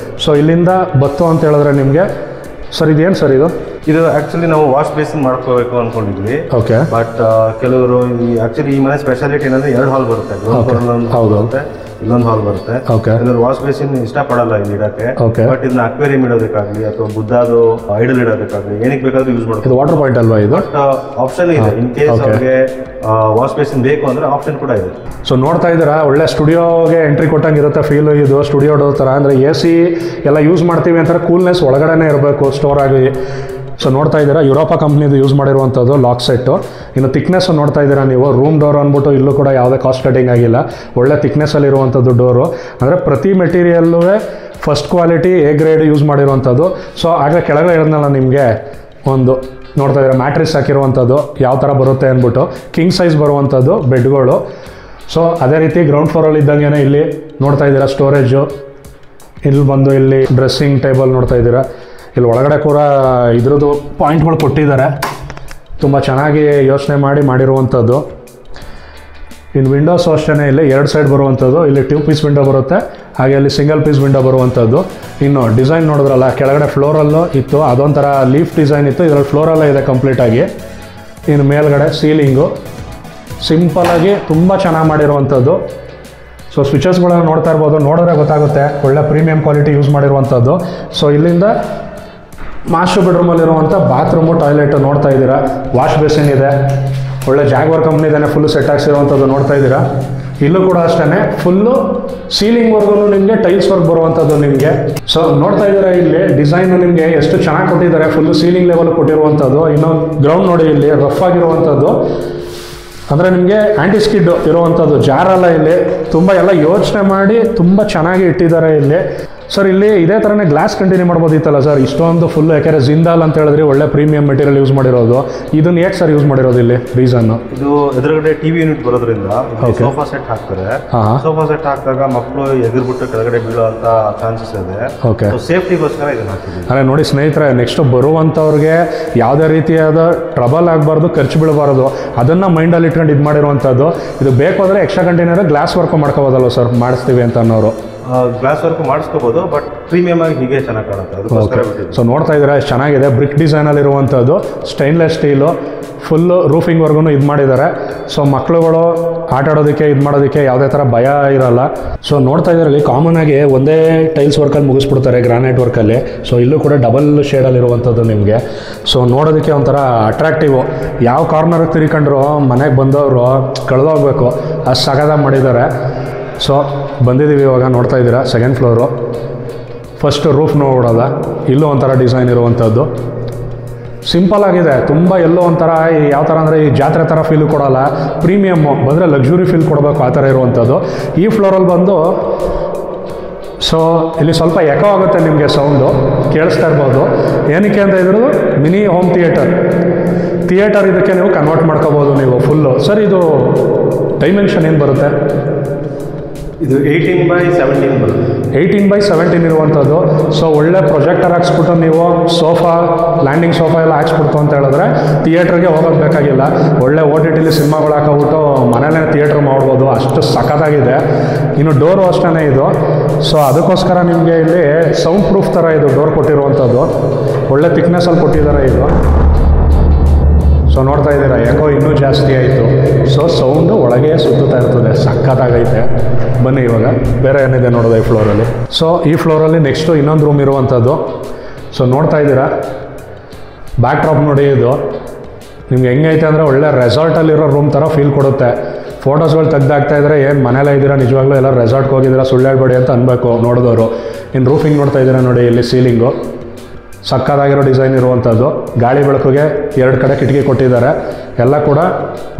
ಸೊ ಇಲ್ಲಿಂದ ಬತ್ತು ಅಂತ ಹೇಳಿದ್ರೆ ನಿಮಗೆ ಸರ್ ಇದೇನು ಸರ್ ಇದು? ಇದು ಆ್ಯಕ್ಚುಲಿ ನಾವು ವಾಶ್ ಬೇಸಿನ್ ಮಾಡ್ಕೋಬೇಕು ಅಂದ್ಕೊಂಡಿದ್ವಿ. ಓಕೆ, ಬಟ್ ಕೆಲವರು ಆ್ಯಕ್ಚುಲಿ ಈ ಮನೆ ಸ್ಪೆಷಾಲಿಟಿ ಏನಂದರೆ 2 ಹಾಲ್ ಬರುತ್ತೆ. ಹೌದು, ಇಲ್ಲೊಂದು ಹಾಲ್ ಬರುತ್ತೆ. ಓಕೆ. ವಾಶ್ ಬೇಸಿನ್ ಇಷ್ಟಪಡಲ್ಲ ಇಲ್ಲಿ ಇಡಕ್ಕೆ. ಓಕೆ. ಬಟ್ ಇದನ್ನ ಅಕ್ವೇರಿಯಂ ಇಡೋದಕ್ಕಾಗ್ಲಿ ಅಥವಾ ಬುದ್ಧದು ಐಡಲ್ ಇಡೋದಕ್ಕಾಗ್ಲಿ ಏನಕ್ಕೆ ಬೇಕಾದ್ರೂ ಯೂಸ್ ಮಾಡ್ಬೋದು. ಇದು ವಾಟರ್ ಪಾಯಿಂಟ್ ಅಲ್ವಾ ಇದು? ಆಪ್ಷನ್ ಇದೆ, ಇನ್ ಕೇಸ್ ಅವ್ರಿಗೆ ವಾಶ್ ಬೇಸಿನ್ ಬೇಕು ಅಂದ್ರೆ ಆಪ್ಷನ್ ಕೂಡ ಇದೆ. ಸೊ ನೋಡ್ತಾ ಇದ್ದೀರಾ, ಒಳ್ಳೆ ಸ್ಟುಡಿಯೋಗೆ ಎಂಟ್ರಿ ಕೊಟ್ಟಂಗೆ ಇರುತ್ತೆ ಫೀಲ್. ಇದು ಸ್ಟುಡಿಯೋ ಡೋರ್ ಥರ, ಅಂದರೆ AC ಎಲ್ಲ ಯೂಸ್ ಮಾಡ್ತೀವಿ ಅಂತಾರೆ, ಕೂಲ್ನೆಸ್ ಒಳಗಡೆನೇ ಇರಬೇಕು ಸ್ಟೋರ್ ಆಗಿ. ಸೊ ನೋಡ್ತಾ ಇದ್ದೀರಾ, ಯುರೋಪಾ ಕಂಪ್ನಿದು ಯೂಸ್ ಮಾಡಿರುವಂಥದ್ದು ಲಾಕ್ ಸೆಟ್ಟು. ಇನ್ನು ಥಿಕ್ನೆಸ್ ನೋಡ್ತಾ ಇದ್ದೀರಾ ನೀವು, ರೂಮ್ ಡೋರ್ ಅಂದ್ಬಿಟ್ಟು ಇಲ್ಲೂ ಕೂಡ ಯಾವುದೇ ಕಾಸ್ಟ್ ಕಟಿಂಗ್ ಆಗಿಲ್ಲ, ಒಳ್ಳೆ ಥಿಕ್ನೆಸ್ಸಲ್ಲಿ ಇರುವಂಥದ್ದು ಡೋರು. ಅಂದರೆ ಪ್ರತಿ ಮೆಟೀರಿಯಲ್ಲೂ first quality A grade use ಮಾಡಿರುವಂಥದ್ದು. ಸೊ ಆಗ ಕೆಳಗಡೆ ಹೇಳಿದ್ನಲ್ಲ ನಿಮಗೆ, ಒಂದು ನೋಡ್ತಾ ಇದ್ದೀರಾ ಮ್ಯಾಟ್ರಿಸ್ ಹಾಕಿರುವಂಥದ್ದು ಯಾವ ಥರ ಬರುತ್ತೆ ಅಂದ್ಬಿಟ್ಟು, ಕಿಂಗ್ ಸೈಜ್ ಬರುವಂಥದ್ದು ಬೆಡ್ಗಳು. ಸೊ ಅದೇ ರೀತಿ ಗ್ರೌಂಡ್ ಫ್ಲೋರಲ್ಲಿ ಇದ್ದಂಗೆ ಇಲ್ಲಿ ನೋಡ್ತಾ ಇದ್ದೀರಾ ಸ್ಟೋರೇಜು. ಇಲ್ಲಿ ಬಂದು ಇಲ್ಲಿ ಡ್ರೆಸ್ಸಿಂಗ್ ಟೇಬಲ್ ನೋಡ್ತಾ ಇದ್ದೀರಾ. ಇಲ್ಲಿ ಒಳಗಡೆ ಕೂಡ ಇದ್ರದ್ದು ಪಾಯಿಂಟ್ಗಳು ಕೊಟ್ಟಿದ್ದಾರೆ, ತುಂಬ ಚೆನ್ನಾಗಿ ಯೋಚನೆ ಮಾಡಿರುವಂಥದ್ದು. ಇನ್ನು ವಿಂಡೋಸು ಅಷ್ಟೇ, ಇಲ್ಲಿ 2 ಸೈಡ್ ಬರುವಂಥದ್ದು. ಇಲ್ಲಿ 2 ಪೀಸ್ ವಿಂಡೋ ಬರುತ್ತೆ, ಹಾಗೆ ಅಲ್ಲಿ ಸಿಂಗಲ್ ಪೀಸ್ ವಿಂಡೋ ಬರುವಂಥದ್ದು. ಇನ್ನು ಡಿಸೈನ್ ನೋಡಿದ್ರಲ್ಲ, ಕೆಳಗಡೆ ಫ್ಲೋರಲ್ಲೂ ಇತ್ತು, ಅದೊಂಥರ ಲೀಫ್ ಡಿಸೈನ್ ಇತ್ತು, ಇದರಲ್ಲಿ ಫ್ಲೋರಲ್ಲೇ ಇದೆ ಕಂಪ್ಲೀಟಾಗಿ. ಇನ್ನು ಮೇಲ್ಗಡೆ ಸೀಲಿಂಗು ಸಿಂಪಲಾಗಿ ತುಂಬ ಚೆನ್ನಾಗಿ ಮಾಡಿರುವಂಥದ್ದು. ಸೊ ಸ್ವಿಚಸ್ಗಳನ್ನ ನೋಡ್ತಾ ಇರ್ಬೋದು, ನೋಡಿದ್ರೆ ಗೊತ್ತಾಗುತ್ತೆ ಒಳ್ಳೆ ಪ್ರೀಮಿಯಂ ಕ್ವಾಲಿಟಿ ಯೂಸ್ ಮಾಡಿರುವಂಥದ್ದು. ಸೊ ಇಲ್ಲಿಂದ ಮಾಸ್ಟರ್ ಬೆಡ್ರೂಮಲ್ಲಿರುವಂಥ ಬಾತ್ರೂಮು, ಟಾಯ್ಲೆಟು ನೋಡ್ತಾ ಇದ್ದೀರಾ. ವಾಶ್ ಬೇಸಿನ್ ಇದೆ, ಒಳ್ಳೆ ಜಾಗ್ವಾರ್ ಕಂಪ್ನಿದಾನೆ ಫುಲ್ಲು ಸೆಟ್ ಹಾಕ್ಸಿರುವಂಥದ್ದು ನೋಡ್ತಾ ಇದ್ದೀರಾ. ಇಲ್ಲೂ ಕೂಡ ಅಷ್ಟೇ ಫುಲ್ಲು ಸೀಲಿಂಗ್ವರೆಗೂ ನಿಮಗೆ ಟೈಲ್ಸ್ ವರ್ಕ್ ಬರುವಂಥದ್ದು ನಿಮಗೆ. ಸೊ ನೋಡ್ತಾ ಇದ್ದೀರಾ, ಇಲ್ಲಿ ಡಿಸೈನು ನಿಮಗೆ ಎಷ್ಟು ಚೆನ್ನಾಗಿ ಕೊಟ್ಟಿದ್ದಾರೆ, ಫುಲ್ಲು ಸೀಲಿಂಗ್ ಲೆವೆಲ್ ಕೊಟ್ಟಿರುವಂಥದ್ದು. ಇನ್ನು ಗ್ರೌಂಡ್ ನೋಡಿ, ಇಲ್ಲಿ ರಫ್ ಆಗಿರುವಂಥದ್ದು, ಅಂದರೆ ನಿಮಗೆ ಆ್ಯಂಟಿ ಸ್ಕಿಡ್ ಇರುವಂಥದ್ದು ಜಾರಲ್ಲ. ಇಲ್ಲಿ ತುಂಬ ಎಲ್ಲ ಯೋಚನೆ ಮಾಡಿ ತುಂಬ ಚೆನ್ನಾಗಿ ಇಟ್ಟಿದ್ದಾರೆ ಇಲ್ಲಿ. ಸರ್ ಇಲ್ಲಿ ಇದೇ ಥರನೇ ಗ್ಲಾಸ್ ಕಂಟಿನ್ಯೂ ಮಾಡ್ಬೋದಿತ್ತಲ್ಲ ಸರ್, ಇಷ್ಟೊಂದು ಫುಲ್. ಯಾಕೆಂದರೆ ಜಿಂದಾಲ್ ಅಂತ ಹೇಳಿದ್ರೆ ಒಳ್ಳೆ ಪ್ರೀಮಿಯಂ ಮೆಟೀರಿಯಲ್ ಯೂಸ್ ಮಾಡಿರೋದು, ಇದನ್ನು ಯಾಕೆ ಸರ್ ಯೂಸ್ ಮಾಡಿರೋದು ಇಲ್ಲಿ ರೀಸನ್ನು? ಇದು ಎದುರುಗಡೆ ಟಿವಿ ಯೂನಿಟ್ ಬರೋದ್ರಿಂದ ಸೋಫಾ ಸೆಟ್ ಹಾಕ್ತಾರೆ. ಸೋಫಾ ಸೆಟ್ ಹಾಕಿದಾಗ ಮಕ್ಕಳು ಎದುರುಬಿಟ್ಟು ಕೆಳಗಡೆ ಬೀಳುವಂಥ ಚಾನ್ಸಸ್ ಇದೆ. ಓಕೆ. ಸೇಫ್ಟಿಗೋಸ್ಕರ ಇದನ್ನು ಹಾಕಿದ್ದೀವಿ. ಅದೇ ನೋಡಿ ಸ್ನೇಹಿತರೆ, ನೆಕ್ಸ್ಟ್ ಬರುವಂಥವ್ರಿಗೆ ಯಾವುದೇ ರೀತಿಯಾದ ಟ್ರಬಲ್ ಆಗಬಾರ್ದು, ಖರ್ಚು ಬೀಳಬಾರ್ದು, ಅದನ್ನು ಮೈಂಡಲ್ಲಿ ಇಟ್ಕೊಂಡು ಇದು ಮಾಡಿರುವಂಥದ್ದು. ಇದು ಬೇಕು ಅಂದರೆ ಎಕ್ಸ್ಟ್ರಾ ಕಂಟೈನರ್ ಗ್ಲಾಸ್ ವರ್ಕ್ ಮಾಡ್ಕೋಬೋದಲ್ವ ಸರ್, ಮಾಡಿಸ್ತೀವಿ ಅಂತ ಅನ್ನೋರು ಗ್ಲಾಸ್ ವರ್ಕ್ ಮಾಡಿಸ್ಕೋಬೋದು, ಬಟ್ ಪ್ರೀಮಿಯಮ್ ಆಗಿ ಹೀಗೆ ಚೆನ್ನಾಗಿ ಕಾಣುತ್ತೆ, ಅದಕ್ಕೋಸ್ಕರ. ಸೊ ನೋಡ್ತಾ ಇದ್ದೀರಾ ಎಷ್ಟು ಚೆನ್ನಾಗಿದೆ, ಬ್ರಿಕ್ ಡಿಸೈನಲ್ಲಿರುವಂಥದ್ದು, ಸ್ಟೈನ್ಲೆಸ್ ಸ್ಟೀಲು, ಫುಲ್ಲು ರೂಫಿಂಗ್ವರೆಗೂ ಇದು ಮಾಡಿದ್ದಾರೆ. ಸೊ ಮಕ್ಕಳುಗಳು ಆಟ ಆಡೋದಕ್ಕೆ ಇದು ಮಾಡೋದಕ್ಕೆ ಯಾವುದೇ ಥರ ಭಯ ಇರಲ್ಲ. ಸೊ ನೋಡ್ತಾ ಇದ್ದೀರಲ್ಲಿ ಕಾಮನ್ ಆಗಿ ಒಂದೇ ಟೈಲ್ಸ್ ವರ್ಕಲ್ಲಿ ಮುಗಿಸ್ಬಿಡ್ತಾರೆ, ಗ್ರಾನೈಟ್ ವರ್ಕಲ್ಲಿ. ಸೊ ಇಲ್ಲೂ ಕೂಡ ಡಬಲ್ ಶೇಡಲ್ಲಿರುವಂಥದ್ದು ನಿಮಗೆ. ಸೊ ನೋಡೋದಕ್ಕೆ ಒಂಥರ ಅಟ್ರಾಕ್ಟಿವು. ಯಾವ ಕಾರ್ನರ್ಗೆ ತಿರ್ಕೊಂಡ್ರು ಮನೆಗೆ ಬಂದವರು ಕಳೆದೋಗ್ಬೇಕು, ಅಷ್ಟು ಸಗದಾಗಿ ಮಾಡಿದ್ದಾರೆ. ಸೊ ಬಂದಿದ್ದೀವಿ ಇವಾಗ, ನೋಡ್ತಾ ಇದ್ದೀರಾ ಸೆಕೆಂಡ್ ಫ್ಲೋರು. ಫಸ್ಟ್ ರೂಫ್ ನೋಡೋದ, ಇಲ್ಲೂ ಒಂಥರ ಡಿಸೈನ್ ಇರುವಂಥದ್ದು, ಸಿಂಪಲ್ ಆಗಿದೆ ತುಂಬ. ಎಲ್ಲೋ ಒಂಥರ ಯಾವ ಥರ ಅಂದರೆ ಈ ಜಾತ್ರೆ ಥರ ಫೀಲು ಕೊಡೋಲ್ಲ, ಪ್ರೀಮಿಯಮ್ಮು ಬಂದರೆ ಲಕ್ಸುರಿ ಫೀಲ್ ಕೊಡಬೇಕು, ಆ ಥರ ಇರುವಂಥದ್ದು. ಈ ಫ್ಲೋರಲ್ಲಿ ಬಂದು ಸೊ ಇಲ್ಲಿ ಸ್ವಲ್ಪ ಎಕೋ ಆಗುತ್ತೆ ನಿಮಗೆ, ಸೌಂಡು ಕೇಳಿಸ್ತಾ ಇರ್ಬೋದು. ಏನಕ್ಕೆ ಅಂತ ಇದ್ರದ್ದು ಮಿನಿ ಹೋಮ್ ಥಿಯೇಟರ್ ಇದಕ್ಕೆ ನೀವು ಕನ್ವರ್ಟ್ ಮಾಡ್ಕೋಬೋದು ನೀವು ಫುಲ್ಲು. ಸರ್ ಇದು ಡೈಮೆನ್ಷನ್ ಏನು ಬರುತ್ತೆ? ಇದು 18x17 ಬರುತ್ತೆ. 18x17 ಇರುವಂಥದ್ದು. ಸೊ ಒಳ್ಳೆ ಪ್ರೊಜೆಕ್ಟರ್ ಹಾಕ್ಸ್ಬಿಟ್ಟು ನೀವು ಸೋಫಾ, ಲ್ಯಾಂಡಿಂಗ್ ಸೋಫಾ ಎಲ್ಲ ಹಾಕ್ಸ್ಬಿಡ್ತು ಅಂತ ಹೇಳಿದ್ರೆ ಥಿಯೇಟ್ರಿಗೆ ಹೋಗೋದು ಬೇಕಾಗಿಲ್ಲ. ಒಳ್ಳೆ OTTಲಿ ಸಿನಿಮಾಗಳು ಹಾಕೋಬಿಟ್ಟು ಮನೇಲೇ ಥಿಯೇಟ್ರ್ ಮಾಡ್ಬೋದು, ಅಷ್ಟು ಸಖತ್ತಾಗಿದೆ. ಇನ್ನು ಡೋರು ಅಷ್ಟೇ ಇದು. ಸೊ ಅದಕ್ಕೋಸ್ಕರ ನಿಮಗೆ ಇಲ್ಲಿ ಸೌಂಡ್ ಪ್ರೂಫ್ ಥರ ಇದು ಡೋರ್ ಕೊಟ್ಟಿರುವಂಥದ್ದು, ಒಳ್ಳೆ ಥಿಕ್ನೆಸ್ಸಲ್ಲಿ ಕೊಟ್ಟಿದ್ದಾರೆ ಇದು. ಸೊ ನೋಡ್ತಾ ಇದ್ದೀರಾ ಯಾಕೋ ಇನ್ನೂ ಜಾಸ್ತಿ ಆಯಿತು. ಸೊ ಸೌಂಡು ಒಳಗೆ ಸುತ್ತುತ್ತಾ ಇರ್ತದೆ, ಸಖತ್ತಾಗೈತೆ. ಬನ್ನಿ ಇವಾಗ ಬೇರೆ ಏನಿದೆ ನೋಡೋದು ಈ ಫ್ಲೋರಲ್ಲಿ. ಸೊ ಈ ಫ್ಲೋರಲ್ಲಿ ನೆಕ್ಸ್ಟು ಇನ್ನೊಂದು ರೂಮ್ ಇರುವಂಥದ್ದು. ಸೊ ನೋಡ್ತಾ ಇದ್ದೀರಾ ಬ್ಯಾಕ್ ಡ್ರಾಪ್ ನೋಡಿ, ಇದು ನಿಮ್ಗೆ ಹೆಂಗೈತೆ ಅಂದರೆ ಒಳ್ಳೆ ರೆಸಾರ್ಟಲ್ಲಿರೋ ರೂಮ್ ಥರ ಫೀಲ್ ಕೊಡುತ್ತೆ. ಫೋಟೋಸ್ಗಳು ತೆಗ್ದಾಗ್ತಾ ಇದ್ದಾರೆ, ಏನು ಮನೇಲೇ ಇದ್ದೀರಾ ನಿಜವಾಗ್ಲೂ, ಎಲ್ಲ ರೆಸಾರ್ಟ್ಗೆ ಹೋಗಿದ್ದೀರಾ ಸುಳ್ಳು ಹೇಳ್ಬೇಡಿ ಅಂತ ಅನ್ಬೇಕು ನೋಡಿದವರು. ಇನ್ನು ರೂಫಿಂಗ್ ನೋಡ್ತಾ ಇದ್ದೀರಾ ನೋಡಿ, ಇಲ್ಲಿ ಸೀಲಿಂಗು ಸಕ್ಕತ್ತಾಗಿರೋ ಡಿಸೈನ್ ಇರುವಂಥದ್ದು. ಗಾಳಿ ಬೆಳಕಿಗೆ 2 ಕಡೆ ಕಿಟಕಿ ಕೊಟ್ಟಿದ್ದಾರೆ. ಎಲ್ಲ ಕೂಡ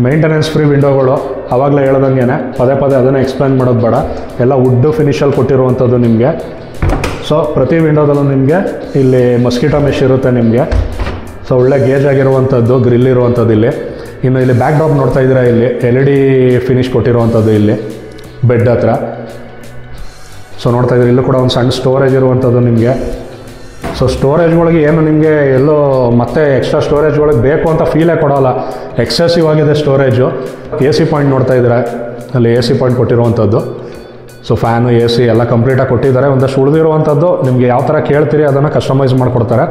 ಮೇಂಟೆನೆನ್ಸ್ ಫ್ರೀ ವಿಂಡೋಗಳು. ಆವಾಗಲೇ ಹೇಳ್ದಂಗೆ ಪದೇ ಪದೇ ಅದನ್ನು ಎಕ್ಸ್ಪ್ಲೇನ್ ಮಾಡೋದು ಬೇಡ, ಎಲ್ಲ ವುಡ್ಡು ಫಿನಿಷಲ್ಲಿ ಕೊಟ್ಟಿರುವಂಥದ್ದು ನಿಮಗೆ. ಸೊ ಪ್ರತಿ ವಿಂಡೋದಲ್ಲೂ ನಿಮಗೆ ಇಲ್ಲಿ ಮಸ್ಕಿಟೋ ಮೆಶ್ ಇರುತ್ತೆ ನಿಮಗೆ. ಸೊ ಒಳ್ಳೆ ಗೇಜ್ ಆಗಿರುವಂಥದ್ದು, ಗ್ರಿಲ್ ಇರುವಂಥದ್ದು ಇಲ್ಲಿ. ಇನ್ನು ಇಲ್ಲಿ ಬ್ಯಾಕ್ ಡ್ರಾಪ್ ನೋಡ್ತಾ ಇದ್ದೀರಾ, ಇಲ್ಲಿ LED ಫಿನಿಶ್ ಕೊಟ್ಟಿರುವಂಥದ್ದು ಇಲ್ಲಿ ಬೆಡ್ ಹತ್ರ. ಸೊ ನೋಡ್ತಾ ಇದ್ದೀರಿ ಇಲ್ಲೂ ಕೂಡ ಒಂದು ಸಣ್ಣ ಸ್ಟೋರೇಜ್ ಇರುವಂಥದ್ದು ನಿಮಗೆ. ಸೊ ಸ್ಟೋರೇಜ್ಗಳಿಗೆ ಏನು ನಿಮಗೆ ಎಲ್ಲೋ ಮತ್ತೆ ಎಕ್ಸ್ಟ್ರಾ ಸ್ಟೋರೇಜ್ಗಳಿಗೆ ಬೇಕು ಅಂತ ಫೀಲೇ ಕೊಡೋಲ್ಲ, ಎಕ್ಸೆಸಿವ್ ಆಗಿದೆ ಸ್ಟೋರೇಜು. AC ಪಾಯಿಂಟ್ ನೋಡ್ತಾ ಇದ್ದೀರಾ, ಅಲ್ಲಿ AC ಪಾಯಿಂಟ್ ಕೊಟ್ಟಿರುವಂಥದ್ದು. ಸೊ ಫ್ಯಾನು AC ಎಲ್ಲ ಕಂಪ್ಲೀಟಾಗಿ ಕೊಟ್ಟಿದ್ದಾರೆ. ಒಂದಷ್ಟು ಉಳಿದಿರುವಂಥದ್ದು ನಿಮಗೆ ಯಾವ ಥರ ಕೇಳ್ತೀರಿ ಅದನ್ನು ಕಸ್ಟಮೈಸ್ ಮಾಡಿಕೊಡ್ತಾರೆ.